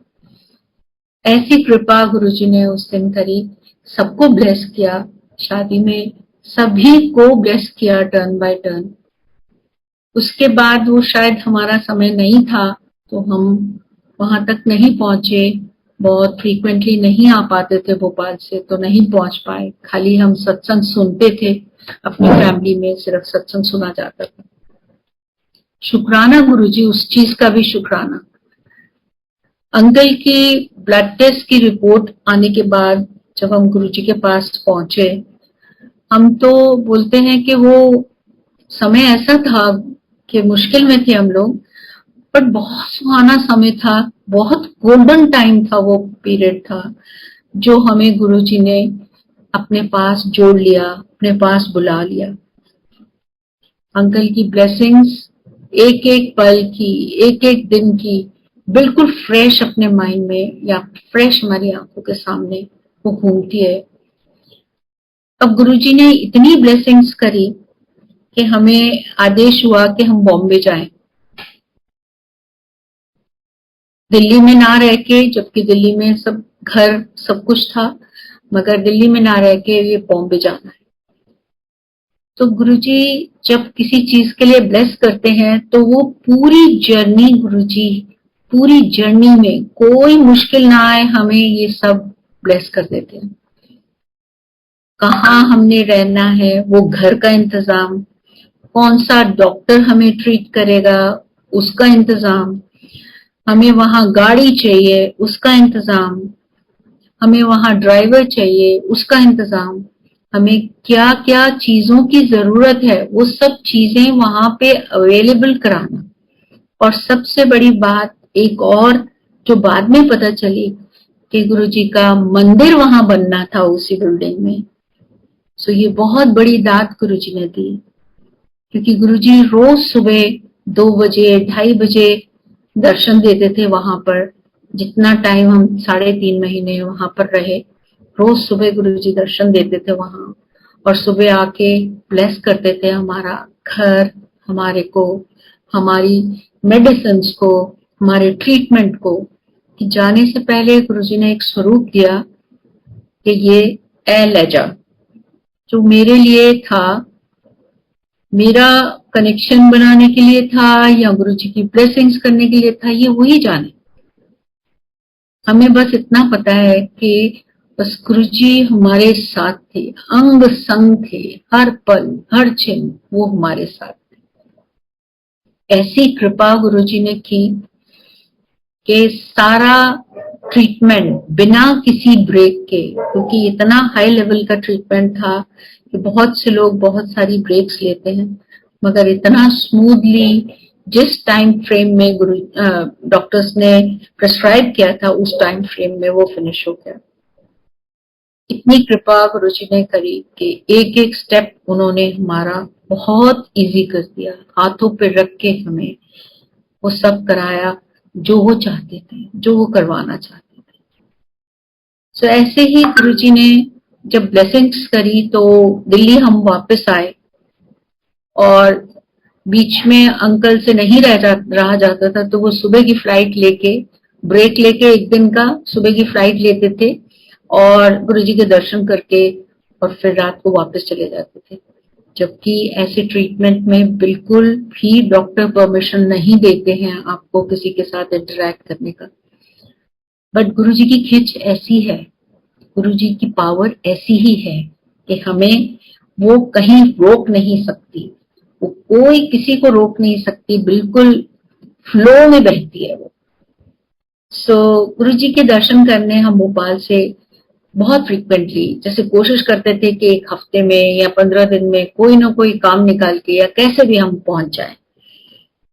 ऐसी कृपा गुरु जी ने उस दिन करी, सबको ब्लेस किया, शादी में सभी को ब्लेस किया टर्न बाय टर्न। उसके बाद वो शायद हमारा समय नहीं था तो हम वहां तक नहीं पहुंचे, बहुत फ्रीक्वेंटली नहीं आ पाते थे भोपाल से, तो नहीं पहुंच पाए। खाली हम सत्संग सुनते थे, अपनी फैमिली में सिर्फ सत्संग सुना जाता था। शुक्राना गुरु जी, उस चीज का भी शुक्राना। अंकल की ब्लड टेस्ट की रिपोर्ट आने के बाद जब हम गुरु जी के पास पहुंचे, हम तो बोलते हैं कि वो समय ऐसा था कि मुश्किल में थे हम लोग, बट बहुत सुहाना समय था, बहुत गोल्डन टाइम था, वो पीरियड था जो हमें गुरु जी ने अपने पास जोड़ लिया, अपने पास बुला लिया। अंकल की ब्लेसिंग्स एक एक पल की, एक एक दिन की बिल्कुल फ्रेश अपने माइंड में या फ्रेश हमारी आंखों के सामने वो घूमती है। अब गुरुजी ने इतनी ब्लेसिंग्स करी कि हमें आदेश हुआ कि हम बॉम्बे जाएं, दिल्ली में ना रह के, जबकि दिल्ली में सब घर सब कुछ था, मगर दिल्ली में ना रह के ये बॉम्बे जाना है। तो गुरुजी जब किसी चीज के लिए ब्लेस करते हैं तो वो पूरी जर्नी, गुरुजी पूरी जर्नी में कोई मुश्किल ना आए, हमें ये सब ब्लेस कर देते हैं। कहाँ हमने रहना है वो घर का इंतजाम, कौन सा डॉक्टर हमें ट्रीट करेगा उसका इंतजाम, हमें वहां गाड़ी चाहिए उसका इंतजाम, हमें वहां ड्राइवर चाहिए उसका इंतजाम, हमें क्या क्या चीजों की जरूरत है वो सब चीजें वहां पे अवेलेबल कराना। और सबसे बड़ी बात एक और जो बाद में पता चली कि गुरुजी का मंदिर वहां बनना था उसी बिल्डिंग में। सो ये बहुत बड़ी दात गुरुजी ने दी, क्योंकि गुरुजी रोज सुबह 2 बजे 2:30 बजे दर्शन देते थे वहां पर। जितना टाइम हम 3.5 महीने वहां पर रहे, रोज सुबह गुरुजी दर्शन देते थे वहां, और सुबह आके ब्लेस करते थे हमारा घर, हमारे को, हमारी मेडिसिन को, हमारे ट्रीटमेंट को। कि जाने से पहले गुरुजी ने एक स्वरूप दिया कि ये ए ले जा, जो मेरे लिए था, मेरा कनेक्शन बनाने के लिए था या गुरुजी की ब्लेसिंग्स करने के लिए था, ये वही जाने। हमें बस इतना पता है कि बस गुरुजी हमारे साथ थे, अंग संग थे, हर पल हर क्षण वो हमारे साथ थे। ऐसी कृपा गुरुजी ने की कि सारा ट्रीटमेंट बिना किसी ब्रेक के, क्योंकि इतना हाई लेवल का ट्रीटमेंट था कि बहुत से लोग बहुत सारी ब्रेक्स लेते हैं, मगर इतना स्मूथली जिस टाइम फ्रेम में डॉक्टर्स ने प्रेस्क्राइब किया था उस टाइम फ्रेम में वो फिनिश हो गया। इतनी कृपा गुरुजी ने करी कि एक एक स्टेप उन्होंने हमारा बहुत इजी कर दिया, हाथों पे रख के हमें वो सब कराया जो वो चाहते थे, जो वो करवाना चाहते थे। सो ऐसे ही गुरुजी ने जब ब्लेसिंग्स करी तो दिल्ली हम वापस आए, और बीच में अंकल से नहीं रहा जाता था, तो वो सुबह की फ्लाइट लेके, ब्रेक लेके एक दिन का सुबह की फ्लाइट लेते थे और गुरुजी के दर्शन करके और फिर रात को वापस चले जाते थे। जबकि ऐसे ट्रीटमेंट में बिल्कुल भी डॉक्टर परमिशन नहीं देते हैं आपको किसी के साथ इंटरैक्ट करने का। बट गुरुजी की खिंच ऐसी है, गुरुजी की पावर ऐसी ही है कि हमें वो कहीं रोक नहीं सकती, वो कोई किसी को रोक नहीं सकती, बिल्कुल फ्लो में बहती है वो। सो गुरुजी के दर्शन करने हम भोपाल से बहुत फ्रीक्वेंटली, जैसे कोशिश करते थे कि एक हफ्ते में या 15 दिन में कोई ना कोई काम निकाल के या कैसे भी हम पहुंच जाएं,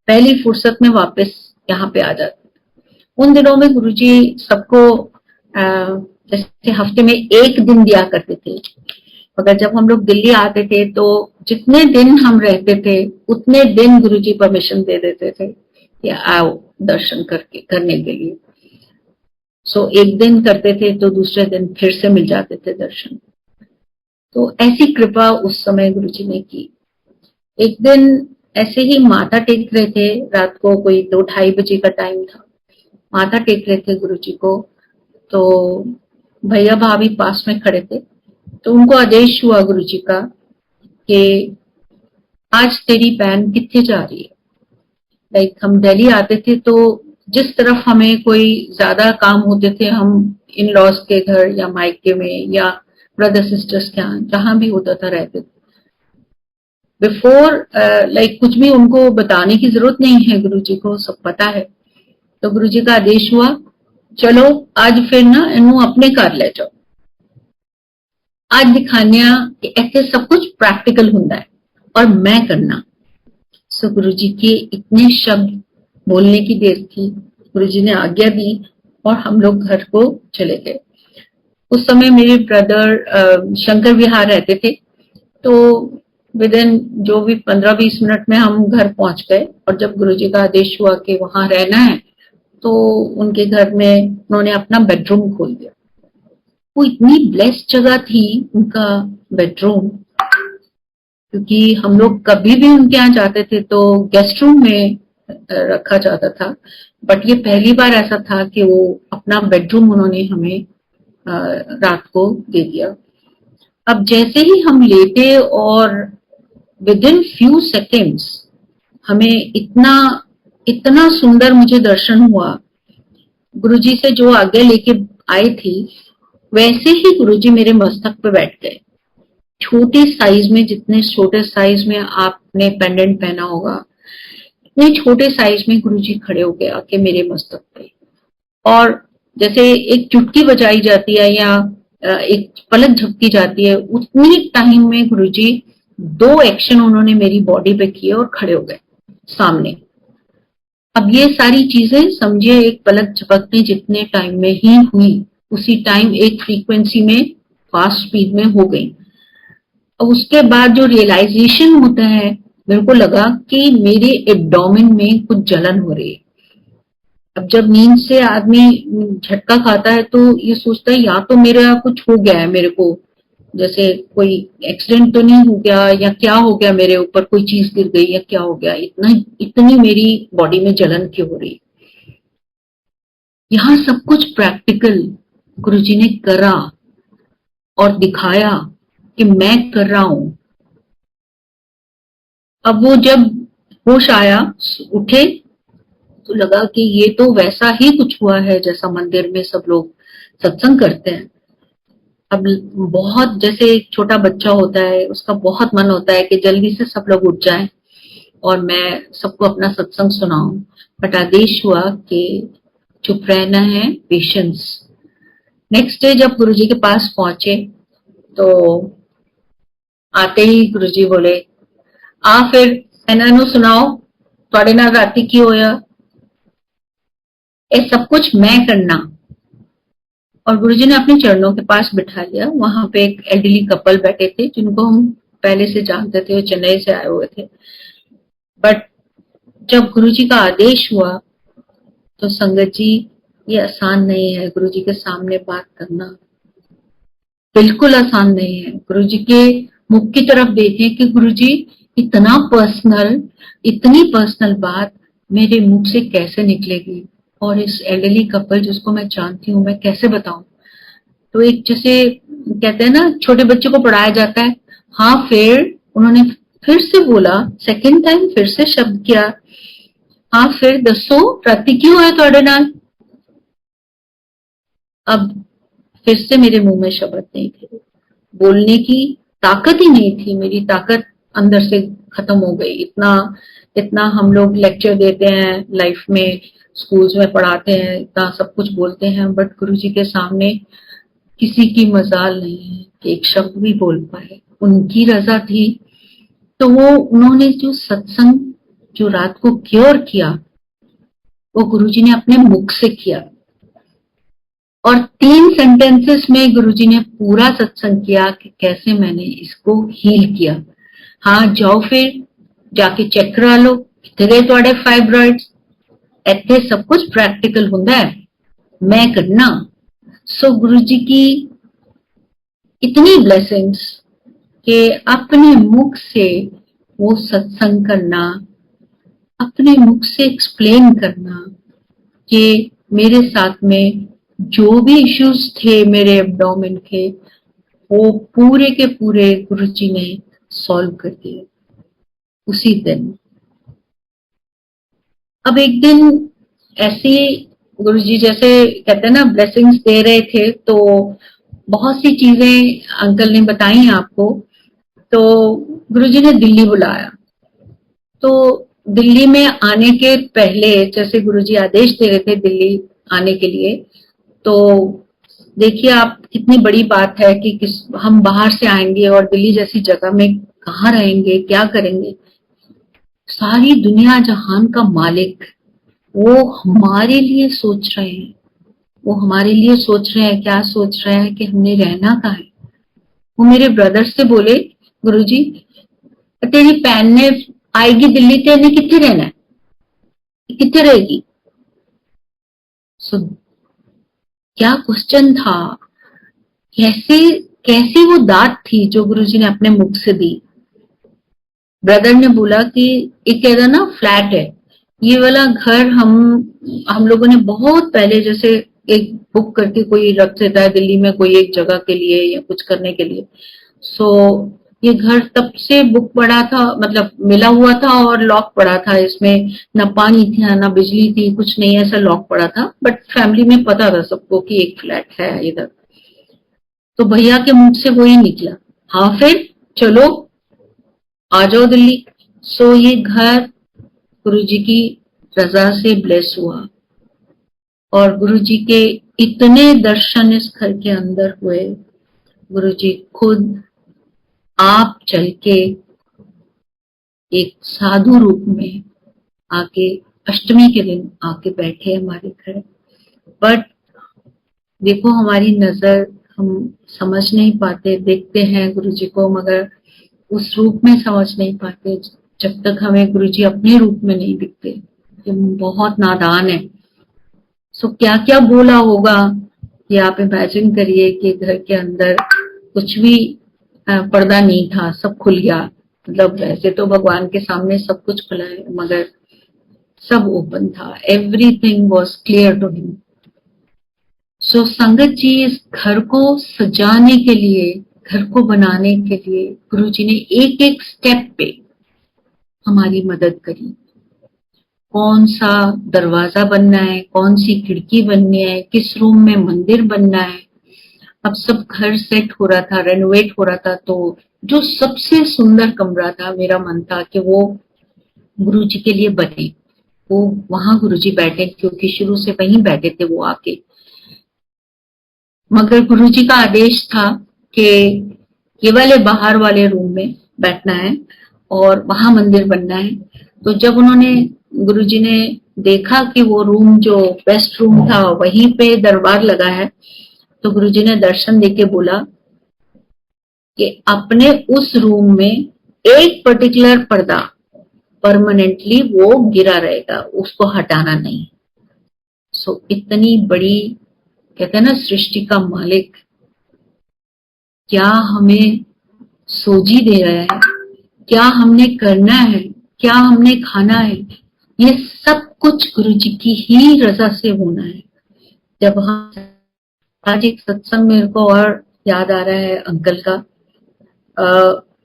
पहली फुर्सत में वापस यहाँ पे आ जाते। उन दिनों में गुरुजी सबको जैसे हफ्ते में एक दिन दिया करते थे, मगर जब हम लोग दिल्ली आते थे तो जितने दिन हम रहते थे उतने दिन गुरुजी परमिशन दे देते थे कि आओ दर्शन करने के लिए। सो एक दिन करते थे तो दूसरे दिन फिर से मिल जाते थे दर्शन। तो ऐसी कृपा उस समय गुरुजी ने की। एक दिन ऐसे ही माथा टेक रहे थे, रात को कोई 2-2:30 बजे का टाइम था, माथा टेक रहे थे गुरुजी को, तो भैया भाभी पास में खड़े थे, तो उनको आदेश हुआ गुरुजी का कि आज तेरी बहन कितने जा रही है। लाइक हम दिल्ली आते थे तो जिस तरफ हमें कोई ज्यादा काम होते थे, हम इन लॉज के घर या मायके में या ब्रदर सिस्टर्स के यहाँ जहां भी होता था रहते थे। बिफोर लाइक कुछ भी उनको बताने की जरूरत नहीं है, गुरुजी को सब पता है। तो गुरुजी का आदेश हुआ, चलो आज फिर ना इन्हों अपने घर ले जाओ, आज दिखाने कि ऐसे सब कुछ प्रैक्टिकल होता है और मैं करना। सो गुरुजी के इतने शब्द बोलने की देर थी, गुरुजी ने आज्ञा दी और हम लोग घर को चले गए। उस समय मेरे ब्रदर शंकर विहार रहते थे, तो विद इन जो भी 15-20 मिनट में हम घर पहुंच गए। और जब गुरुजी का आदेश हुआ कि वहां रहना है तो उनके घर में उन्होंने अपना बेडरूम खोल दिया। वो इतनी ब्लेस्ड जगह थी उनका बेडरूम, क्योंकि हम लोग कभी भी उनके यहाँ जाते थे तो गेस्ट रूम में रखा जाता था, बट ये पहली बार ऐसा था कि वो अपना बेडरूम उन्होंने हमें रात को दे दिया। अब जैसे ही हम लेटे और विद इन फ्यू सेकेंड्स हमें इतना सुंदर मुझे दर्शन हुआ। गुरुजी से जो आज्ञा लेके आई थी वैसे ही गुरुजी मेरे मस्तक पे बैठ गए। छोटे साइज में, जितने छोटे साइज में आपने पेंडेंट पहना होगा, इतने छोटे साइज में गुरुजी खड़े हो गए आके मेरे मस्तक पे। और जैसे एक चुटकी बजाई जाती है या एक पलक झपकी जाती है, उतनी टाइम में गुरुजी 2 एक्शन उन्होंने मेरी बॉडी पे किए और खड़े हो गए सामने। अब ये सारी चीजें समझिए एक पलक झपकने जितने टाइम में ही हुई, उसी टाइम एक फ्रीक्वेंसी में फास्ट स्पीड में हो गई। अब उसके बाद जो रियलाइजेशन होता है, मेरे को लगा कि मेरे एब्डोमेन में कुछ जलन हो रही है। अब जब नींद से आदमी झटका खाता है तो ये सोचता है या तो मेरा कुछ हो गया है, मेरे को जैसे कोई एक्सीडेंट तो नहीं हो गया या क्या हो गया, मेरे ऊपर कोई चीज गिर गई या क्या हो गया, इतनी मेरी बॉडी में जलन क्यों हो रही। यहाँ सब कुछ प्रैक्टिकल गुरुजी ने करा और दिखाया कि मैं कर रहा हूं। अब वो जब होश आया, उठे, तो लगा कि ये तो वैसा ही कुछ हुआ है जैसा मंदिर में सब लोग सत्संग करते हैं। अब बहुत जैसे एक छोटा बच्चा होता है, उसका बहुत मन होता है कि जल्दी से सब लोग उठ जाएं और मैं सबको अपना सत्संग सुनाऊं। बट आदेश हुआ कि चुप रहना है, पेशेंस। नेक्स्ट डे जब गुरुजी के पास पहुंचे तो आते ही गुरुजी बोले, आ फिर इन्हां नूं सुनाओ तुहाडे नाल राती की होया। ये सब कुछ मैं करना। और गुरुजी ने अपने चरणों के पास बिठा लिया। वहां पे एक एल्डरली कपल बैठे थे जिनको हम पहले से जानते थे, वो चेन्नई से आए हुए थे। बट जब गुरुजी का आदेश हुआ तो संगत जी, ये आसान नहीं है गुरुजी के सामने बात करना, बिल्कुल आसान नहीं है। गुरुजी के मुख की तरफ देखें कि गुरुजी इतना पर्सनल, इतनी पर्सनल बात मेरे मुख से कैसे निकलेगी, और इस एल्डरली कपल जिसको मैं जानती हूँ मैं कैसे बताऊं। तो एक जैसे कहते हैं ना छोटे बच्चे को पढ़ाया जाता है, हाँ फिर उन्होंने फिर से बोला, सेकंड टाइम फिर से शब्द किया, हाँ फिर दसो राती क्यों है थोड़े नाल। अब फिर से मेरे मुंह में शब्द नहीं थे, बोलने की ताकत ही नहीं थी, मेरी ताकत अंदर से खत्म हो गई। इतना इतना हम लोग लेक्चर देते हैं लाइफ में, स्कूल्स में पढ़ाते हैं, इतना सब कुछ बोलते हैं, बट गुरुजी के सामने किसी की मजाल नहीं है कि एक शब्द भी बोल पाए। उनकी रजा थी तो वो उन्होंने जो सत्संग जो रात को क्योर किया वो गुरुजी ने अपने मुख से किया। और 3 सेंटेंसेस में गुरुजी ने पूरा सत्संग किया कि कैसे मैंने इसको हील किया। हाँ जाओ फिर जाके चेक करा लो कितने तुहाडे फाइब्रॉइड्स। ਇੱਥੇ सब कुछ प्रैक्टिकल ਹੁੰਦਾ है, मैं करना। सो गुरुजी की इतनी ब्लेसिंग्स कि अपने मुख से वो सत्संग करना, अपने मुख से एक्सप्लेन करना कि मेरे साथ में जो भी इश्यूज थे मेरे एब्डोमेन के, वो पूरे के पूरे गुरुजी ने सॉल्व कर दिए उसी दिन। अब एक दिन ऐसे गुरुजी जैसे कहते हैं ना ब्लेसिंग्स दे रहे थे, तो बहुत सी चीजें अंकल ने बताई आपको। तो गुरुजी ने दिल्ली बुलाया। तो दिल्ली में आने के पहले जैसे गुरुजी आदेश दे रहे थे दिल्ली आने के लिए, तो देखिए आप कितनी बड़ी बात है कि हम बाहर से आएंगे और दिल्ली जैसी जगह में कहाँ रहेंगे, क्या करेंगे। सारी दुनिया जहान का मालिक वो हमारे लिए सोच रहे हैं, वो हमारे लिए सोच रहे हैं, क्या सोच रहे हैं कि हमने रहना कहाँ है। वो मेरे ब्रदर से बोले, गुरुजी तेरी भैन ने आएगी दिल्ली ते इन्हें कित्थे रहना है, कित्थे रहेगी। सो क्या क्वेश्चन था, कैसी वो दात थी जो गुरुजी ने अपने मुख से दी। ब्रदर ने बोला कि एक कहता ना फ्लैट है, ये वाला घर हम लोगों ने बहुत पहले जैसे एक बुक करके कोई रख देता है दिल्ली में कोई एक जगह के लिए या कुछ करने के लिए। सो ये घर तब से बुक पड़ा था, मतलब मिला हुआ था और लॉक पड़ा था। इसमें ना पानी था ना बिजली थी, कुछ नहीं, ऐसा लॉक पड़ा था। बट फैमिली में पता था सबको कि एक फ्लैट है इधर। तो भैया के मुंह से वही निकला, हाँ फिर चलो आ जाओ दिल्ली। सो ये घर गुरुजी की रजा से ब्लेस हुआ और गुरुजी के इतने दर्शन इस घर के अंदर हुए। गुरुजी खुद आप चल के एक साधु रूप में आके अष्टमी के दिन आके बैठे हमारे घर। बट देखो हमारी नजर, हम समझ नहीं पाते, देखते हैं गुरुजी को मगर उस रूप में समझ नहीं पाते जब तक हमें गुरुजी अपने रूप में नहीं दिखते। हम बहुत नादान है। सो क्या क्या बोला होगा ये आप इमेजिन करिए कि घर के अंदर कुछ भी पर्दा नहीं था, सब खुल गया। मतलब वैसे तो भगवान के सामने सब कुछ खुला है मगर सब ओपन था, everything was clear to him. So Sangat ji इस घर को सजाने के लिए, घर को बनाने के लिए गुरुजी ने एक एक स्टेप पे हमारी मदद करी। कौन सा दरवाजा बनना है, कौन सी खिड़की बननी है, किस रूम में मंदिर बनना है। अब सब घर सेट हो रहा था, रेनोवेट हो रहा था। तो जो सबसे सुंदर कमरा था, मेरा मन था कि वो गुरुजी के लिए बने। वो वहां गुरुजी बैठे, क्योंकि शुरू से वहीं बैठे थे वो आके। मगर गुरुजी का आदेश था कि ये वाले बाहर वाले रूम में बैठना है और वहां मंदिर बनना है। तो जब उन्होंने, गुरुजी ने देखा कि वो रूम जो बेस्ट रूम था वहीं पे दरबार लगा है, तो गुरुजी ने दर्शन देके बोला कि अपने उस रूम में एक पर्टिकुलर पर्दा परमानेंटली वो गिरा रहेगा, उसको हटाना नहीं। सो इतनी बड़ी, कहते हैं ना, सृष्टि का मालिक क्या हमें सोजी दे रहा है, क्या हमने करना है, क्या हमने खाना है, ये सब कुछ गुरुजी की ही रजा से होना है। जब हम आज एक सत्संग मेरे को और याद आ रहा है अंकल का।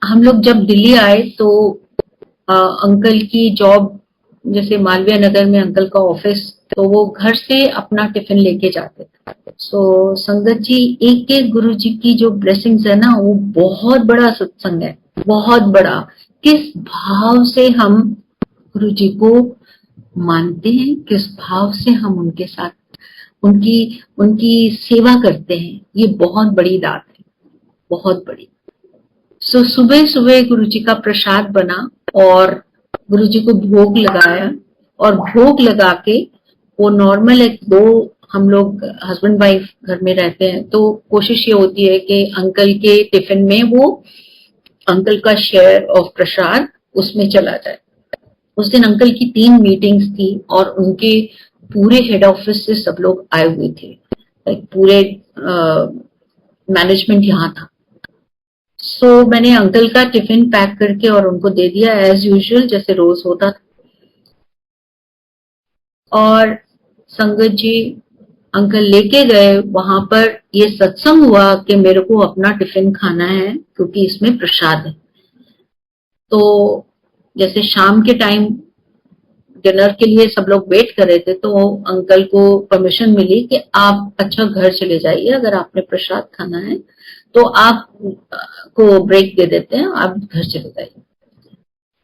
हम लोग जब दिल्ली आए तो अंकल की जॉब, जैसे मालवीय नगर में अंकल का ऑफिस, तो वो घर से अपना टिफिन लेके जाते थे। सो संगत जी, एक एक गुरु जी की जो ब्लेसिंग्स है ना, वो बहुत बड़ा सत्संग है, बहुत बड़ा। किस भाव से हम गुरु जी को मानते हैं, किस भाव से हम उनके साथ उनकी उनकी सेवा करते हैं, ये बहुत बड़ी दात है, बहुत बड़ी। सो सुबह सुबह गुरु जी का प्रसाद बना और गुरु जी को भोग लगाया, और भोग लगा के वो नॉर्मल एक दो, हम लोग हस्बैंड वाइफ घर में रहते हैं, तो कोशिश ये होती है कि अंकल के टिफिन में वो अंकल का शेयर ऑफ प्रसाद उसमें चला जाए। उस दिन अंकल की 3 मीटिंग्स थी और उनके पूरे हेड ऑफिस से सब लोग आए हुए थे, पूरे मैनेजमेंट यहाँ था। सो मैंने अंकल का टिफिन पैक करके और उनको दे दिया एज यूजुअल, जैसे रोज होता था। और संगत जी, अंकल लेके गए वहां पर, ये सत्संग हुआ कि मेरे को अपना टिफिन खाना है क्योंकि इसमें प्रसाद है। तो जैसे शाम के टाइम डिनर के लिए सब लोग वेट कर रहे थे, तो अंकल को परमिशन मिली कि आप अच्छा घर चले जाइए, अगर आपने प्रसाद खाना है तो आप को ब्रेक दे देते हैं, आप घर चले जाइए।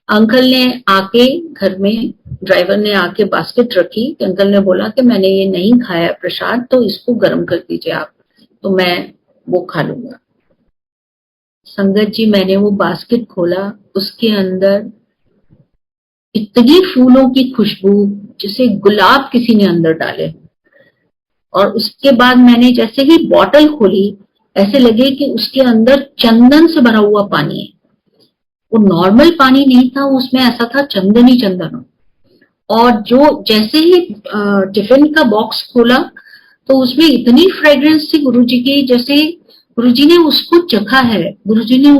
अंकल ने आके घर में, ड्राइवर ने आके बास्केट रखी, अंकल ने बोला कि मैंने ये नहीं खाया प्रसाद, तो इसको गर्म कर दीजिए आप, तो मैं वो खा लूंगा। संगत जी, मैंने वो बास्केट खोला, उसके अंदर इतनी फूलों की खुशबू, जैसे गुलाब किसी ने अंदर डाले। और उसके बाद मैंने जैसे ही बॉटल खोली, ऐसे लगे कि उसके अंदर चंदन से भरा हुआ पानी है। वो नॉर्मल पानी नहीं था, उसमें ऐसा था चंदन ही चंदन। और जो जैसे ही टिफिन का बॉक्स खोला तो उसमें इतनी फ्रेग्रेंस थी गुरुजी की, जैसे गुरुजी ने उसको चखा है, गुरुजी ने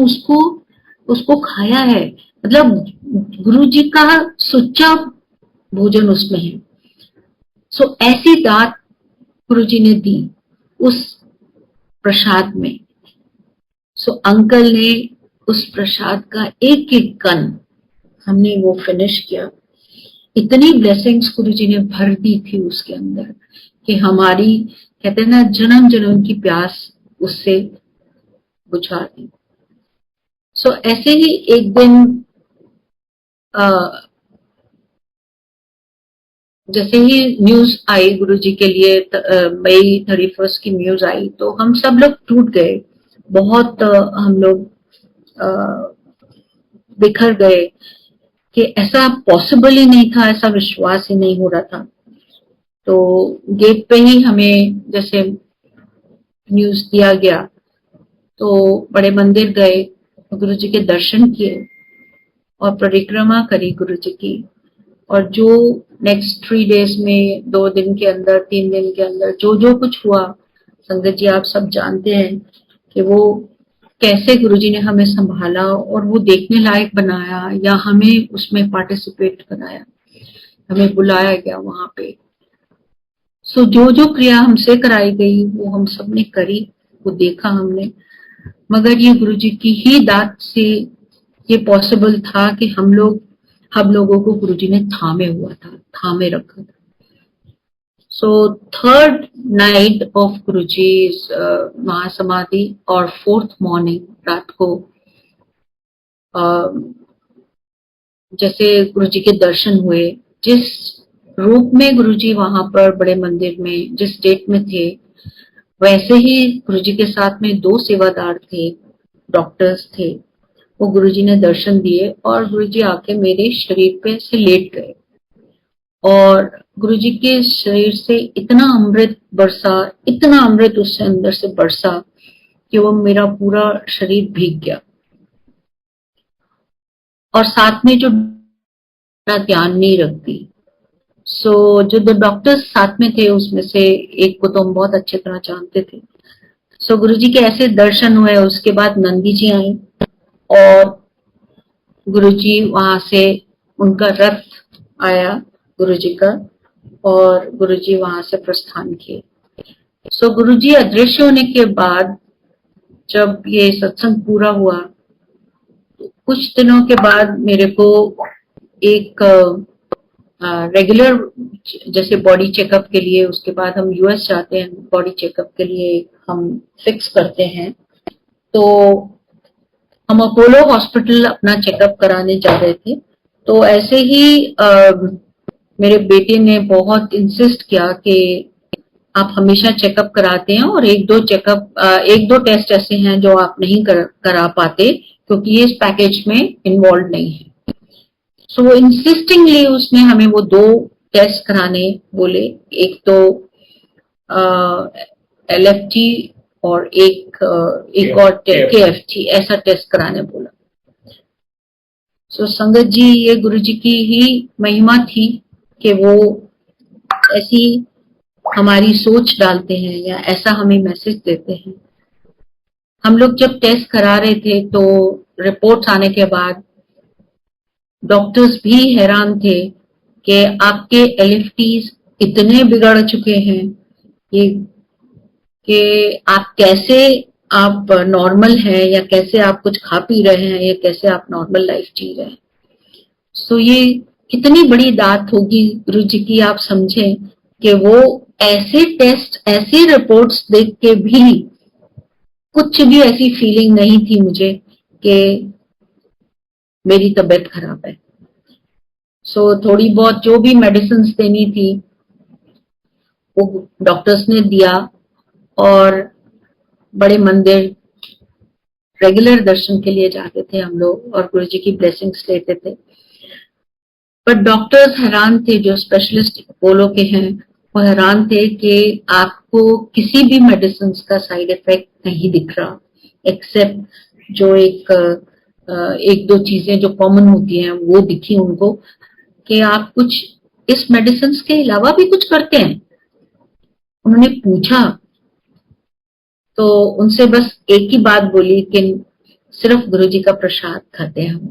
उसको खाया है। मतलब गुरुजी का सुच्चा भोजन उसमें है। सो ऐसी दात गुरुजी ने दी उस प्रसाद में। सो अंकल ने उस प्रसाद का एक एक कण, हमने वो फिनिश किया। इतनी ब्लेसिंग्स गुरुजी ने भर दी थी उसके अंदर कि हमारी, कहते हैं ना, जन्म जन्म की प्यास उससे बुझा दी। सो ऐसे ही एक दिन जैसे ही न्यूज आई गुरुजी के लिए, मई 31 की न्यूज आई, तो हम सब लोग टूट गए, बहुत हम लोग बिखर गए कि ऐसा पॉसिबल ही नहीं था, ऐसा विश्वास ही नहीं हो रहा था। तो गेट पे ही हमें जैसे न्यूज दिया गया, तो बड़े मंदिर गए, गुरुजी के दर्शन किए और परिक्रमा करी गुरुजी की। और जो नेक्स्ट 3 डेज में, 2 दिन के अंदर, 3 दिन के अंदर जो जो कुछ हुआ, संगत जी आप सब जानते हैं कि वो कैसे गुरुजी ने हमें संभाला और वो देखने लायक बनाया, या हमें उसमें पार्टिसिपेट कराया, हमें बुलाया गया वहां पे। सो जो जो क्रिया हमसे कराई गई वो हम सब ने करी, वो देखा हमने। मगर ये गुरुजी की ही दात से ये पॉसिबल था कि हम लोगों को गुरुजी ने थामे हुआ था, थामे रखा था। सो 3rd नाइट ऑफ गुरुजी's महासमाधि और 4th मॉर्निंग, रात को जैसे गुरुजी के दर्शन हुए, जिस रूप में गुरुजी वहां पर बड़े मंदिर में जिस स्टेट में थे, वैसे ही गुरुजी के साथ में 2 सेवादार थे, डॉक्टर्स थे। वो गुरुजी ने दर्शन दिए और गुरुजी आके मेरे शरीर पे से लेट गए और गुरुजी के शरीर से इतना अमृत बरसा, इतना अमृत उससे अंदर से बरसा कि वो मेरा पूरा शरीर भीग गया। और साथ में जो ध्यान नहीं रखती, जो 2 डॉक्टर्स साथ में थे उसमें से एक को तो हम बहुत अच्छी तरह जानते थे। गुरुजी के ऐसे दर्शन हुए। उसके बाद नंदी जी आई और गुरुजी वहां से, उनका रथ आया गुरुजी का और गुरुजी वहां से प्रस्थान किए। गुरुजी अदृश्य होने के बाद जब ये सत्संग पूरा हुआ, कुछ दिनों के बाद मेरे को एक रेगुलर जैसे बॉडी चेकअप के लिए, उसके बाद हम यूएस जाते हैं बॉडी चेकअप के लिए, हम फिक्स करते हैं। तो हम अपोलो हॉस्पिटल अपना चेकअप कराने जा रहे थे। तो ऐसे ही मेरे बेटे ने बहुत इंसिस्ट किया कि आप हमेशा चेकअप कराते हैं और एक दो टेस्ट ऐसे हैं जो आप नहीं करा पाते क्योंकि ये इस पैकेज में इन्वॉल्व नहीं है। वो इंसिस्टिंगली उसने हमें वो 2 टेस्ट कराने बोले, एक तो LFT और एक और KFT, ऐसा टेस्ट कराने बोला। संगत जी, ये गुरुजी की ही महिमा थी कि वो ऐसी हमारी सोच डालते हैं या ऐसा हमें मैसेज देते हैं। हम लोग जब टेस्ट करा रहे थे तो रिपोर्ट्स आने के बाद डॉक्टर्स भी हैरान थे कि आपके LFTs इतने बिगड़ चुके हैं कि आप कैसे आप नॉर्मल हैं या कैसे आप कुछ खा पी रहे हैं या कैसे आप नॉर्मल लाइफ जी रहे हैं। ये कितनी बड़ी दात होगी गुरुजी की, आप समझें कि वो ऐसे टेस्ट, ऐसी रिपोर्ट्स देख के भी कुछ भी ऐसी फीलिंग नहीं थी मुझे कि मेरी तबीयत खराब है। थोड़ी बहुत जो भी मेडिसिन देनी थी वो डॉक्टर्स ने दिया और बड़े मंदिर रेगुलर दर्शन के लिए जाते थे हम लोग और गुरुजी की ब्लेसिंग्स लेते थे। पर डॉक्टर्स हैरान थे, जो स्पेशलिस्ट अपोलो के हैं वो हैरान थे कि आपको किसी भी मेडिसिन का साइड इफेक्ट नहीं दिख रहा, एक्सेप्ट जो एक दो चीजें जो कॉमन होती हैं वो दिखी उनको कि आप कुछ इस मेडिसिन के अलावा भी कुछ करते हैं। उन्होंने पूछा तो उनसे बस एक ही बात बोली कि सिर्फ गुरुजी का प्रसाद खाते हैं हम,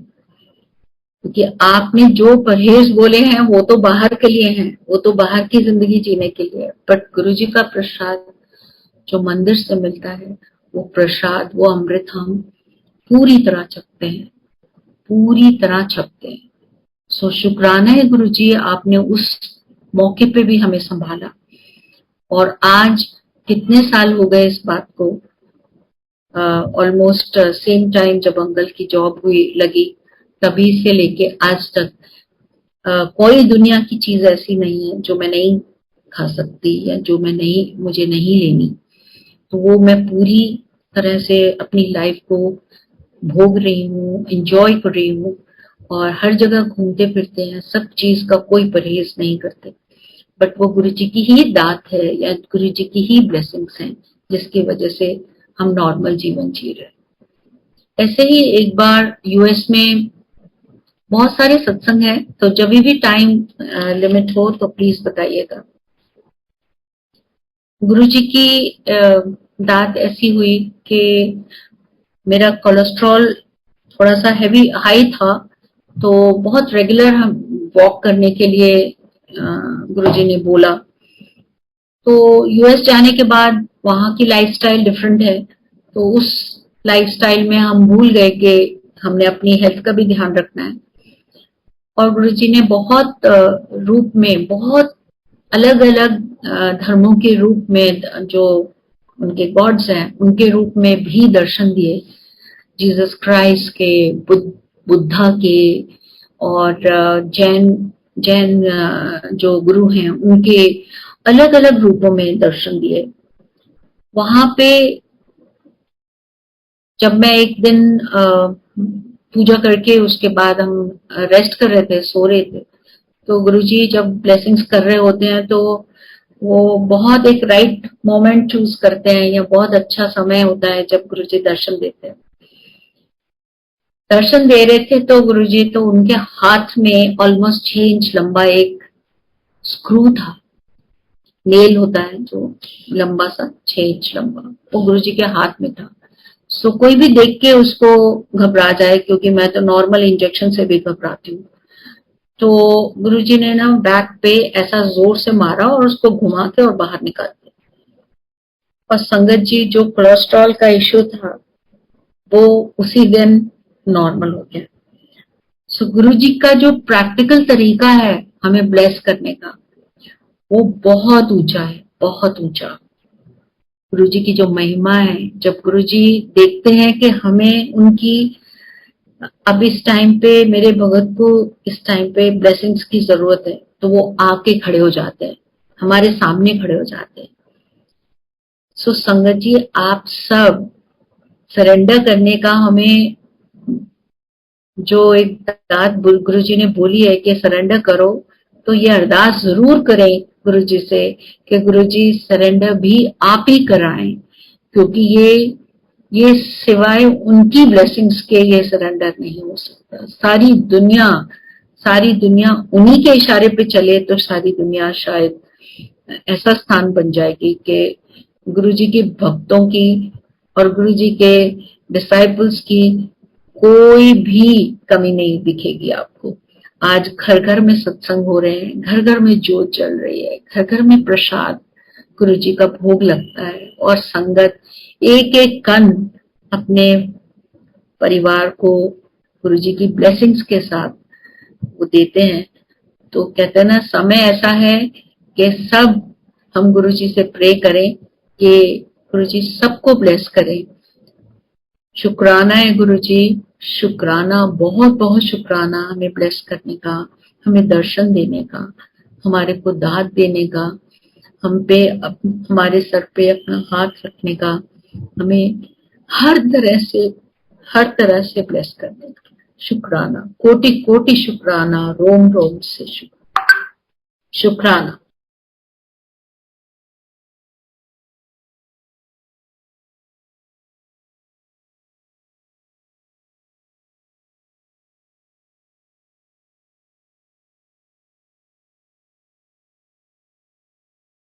क्योंकि आपने जो परहेज बोले हैं वो तो बाहर के लिए हैं, वो तो बाहर की जिंदगी जीने के लिए, बट गुरुजी का प्रसाद जो मंदिर से मिलता है वो प्रसाद, वो अमृत हम पूरी तरह छकते हैं, पूरी तरह छकते हैं। शुक्राना है गुरुजी, आपने उस मौके पे भी हमें संभाला। और आज कितने साल हो गए इस बात को, ऑलमोस्ट सेम टाइम जब अंकल की जॉब हुई लगी तभी से लेके आज तक कोई दुनिया की चीज ऐसी नहीं है जो मैं नहीं खा सकती या जो मुझे नहीं लेनी। तो वो मैं पूरी तरह से अपनी लाइफ को भोग रही हूँ, एंजॉय कर रही हूँ और हर जगह घूमते फिरते हैं, सब चीज का कोई परहेज नहीं करते। बट वो गुरुजी की ही दात है या गुरुजी की ही ब्लेसिंग्स हैं जिसकी वजह से हम नॉर्मल जीवन जी रहे हैं। ऐसे ही एक बार यूएस में बहुत सारे सत्संग हैं, तो जब भी टाइम लिमिट हो तो प्लीज बताइएगा। गुरुजी की दात ऐसी हुई कि मेरा कोलेस्ट्रॉल थोड़ा सा हाई था, तो बहुत रेगुलर हम वॉक करने के लिए गुरुजी ने बोला। तो यूएस जाने के बाद वहां की लाइफस्टाइल डिफरेंट है, तो उस लाइफस्टाइल में हम भूल गए कि हमने अपनी हेल्थ का भी ध्यान रखना है। और गुरुजी ने बहुत रूप में, बहुत अलग अलग धर्मों के रूप में, जो उनके गॉड्स हैं उनके रूप में भी दर्शन दिए, जीसस क्राइस्ट के, बुद्धा के और जैन जैन जो गुरु हैं उनके अलग अलग रूपों में दर्शन दिए। वहां पे जब मैं एक दिन पूजा करके उसके बाद हम रेस्ट कर रहे थे, सो रहे थे, तो गुरुजी जब ब्लेसिंग्स कर रहे होते हैं तो वो बहुत एक राइट मोमेंट चूज करते हैं, या बहुत अच्छा समय होता है जब गुरुजी दर्शन देते हैं। दर्शन दे रहे थे तो गुरुजी, तो उनके हाथ में ऑलमोस्ट 6 इंच लंबा एक स्क्रू था, नेल होता है जो लंबा सा 6 इंच लंबा, वो गुरुजी के हाथ में था। सो कोई भी देख के उसको घबरा जाए, क्योंकि मैं तो नॉर्मल इंजेक्शन से भी घबराती हूँ। तो गुरुजी ने ना बैक पे ऐसा जोर से मारा और उसको घुमा के और बाहर निकाल दिया। और संगत जी, जो कोलेस्ट्रॉल का इश्यू था वो उसी दिन नॉर्मल हो गया। सो गुरुजी का जो प्रैक्टिकल तरीका है हमें ब्लेस करने का, वो बहुत ऊंचा है, बहुत ऊंचा। गुरुजी की जो महिमा है, जब गुरुजी देखते हैं कि हमें उनकी अब इस टाइम पे, मेरे भगत को इस टाइम पे ब्लेसिंग्स की जरूरत है, तो वो आके खड़े हो जाते हैं, हमारे सामने खड़े हो जाते हैं। सो संगत जी, आप सब सरेंडर करने का हमें जो एक बात गुरुजी ने बोली है कि सरेंडर करो, तो ये अरदास जरूर करें गुरुजी से कि गुरुजी सरेंडर भी आप ही कराएं, क्योंकि ये सिवाय उनकी ब्लेसिंग्स के ये सरेंडर नहीं हो सकता। सारी दुनिया उन्हीं के इशारे पे चले तो सारी दुनिया शायद ऐसा स्थान बन जाएगी कि गुरुजी के भक्तों की और गुरुजी के डिसाइपल्स की कोई भी कमी नहीं दिखेगी आपको। आज घर घर में सत्संग हो रहे हैं, घर घर में ज्योत जल रही है, घर घर में प्रसाद गुरुजी का भोग लगता है, और संगत एक एक कण अपने परिवार को गुरुजी की ब्लेसिंग्स के साथ वो देते हैं। तो कहते हैं ना, समय ऐसा है कि सब हम गुरुजी से प्रे करें कि गुरुजी सबको ब्लेस करें। शुक्राना है गुरुजी, शुक्राना, बहुत बहुत शुक्राना हमें ब्लेस करने का, हमें दर्शन देने का, हमारे को दाद देने का, हम पे हमारे सर पे अपना हाथ रखने का, हमें हर तरह से ब्लेस करने का। शुक्राना, कोटि कोटि शुक्राना, रोम रोम से शुक्राना।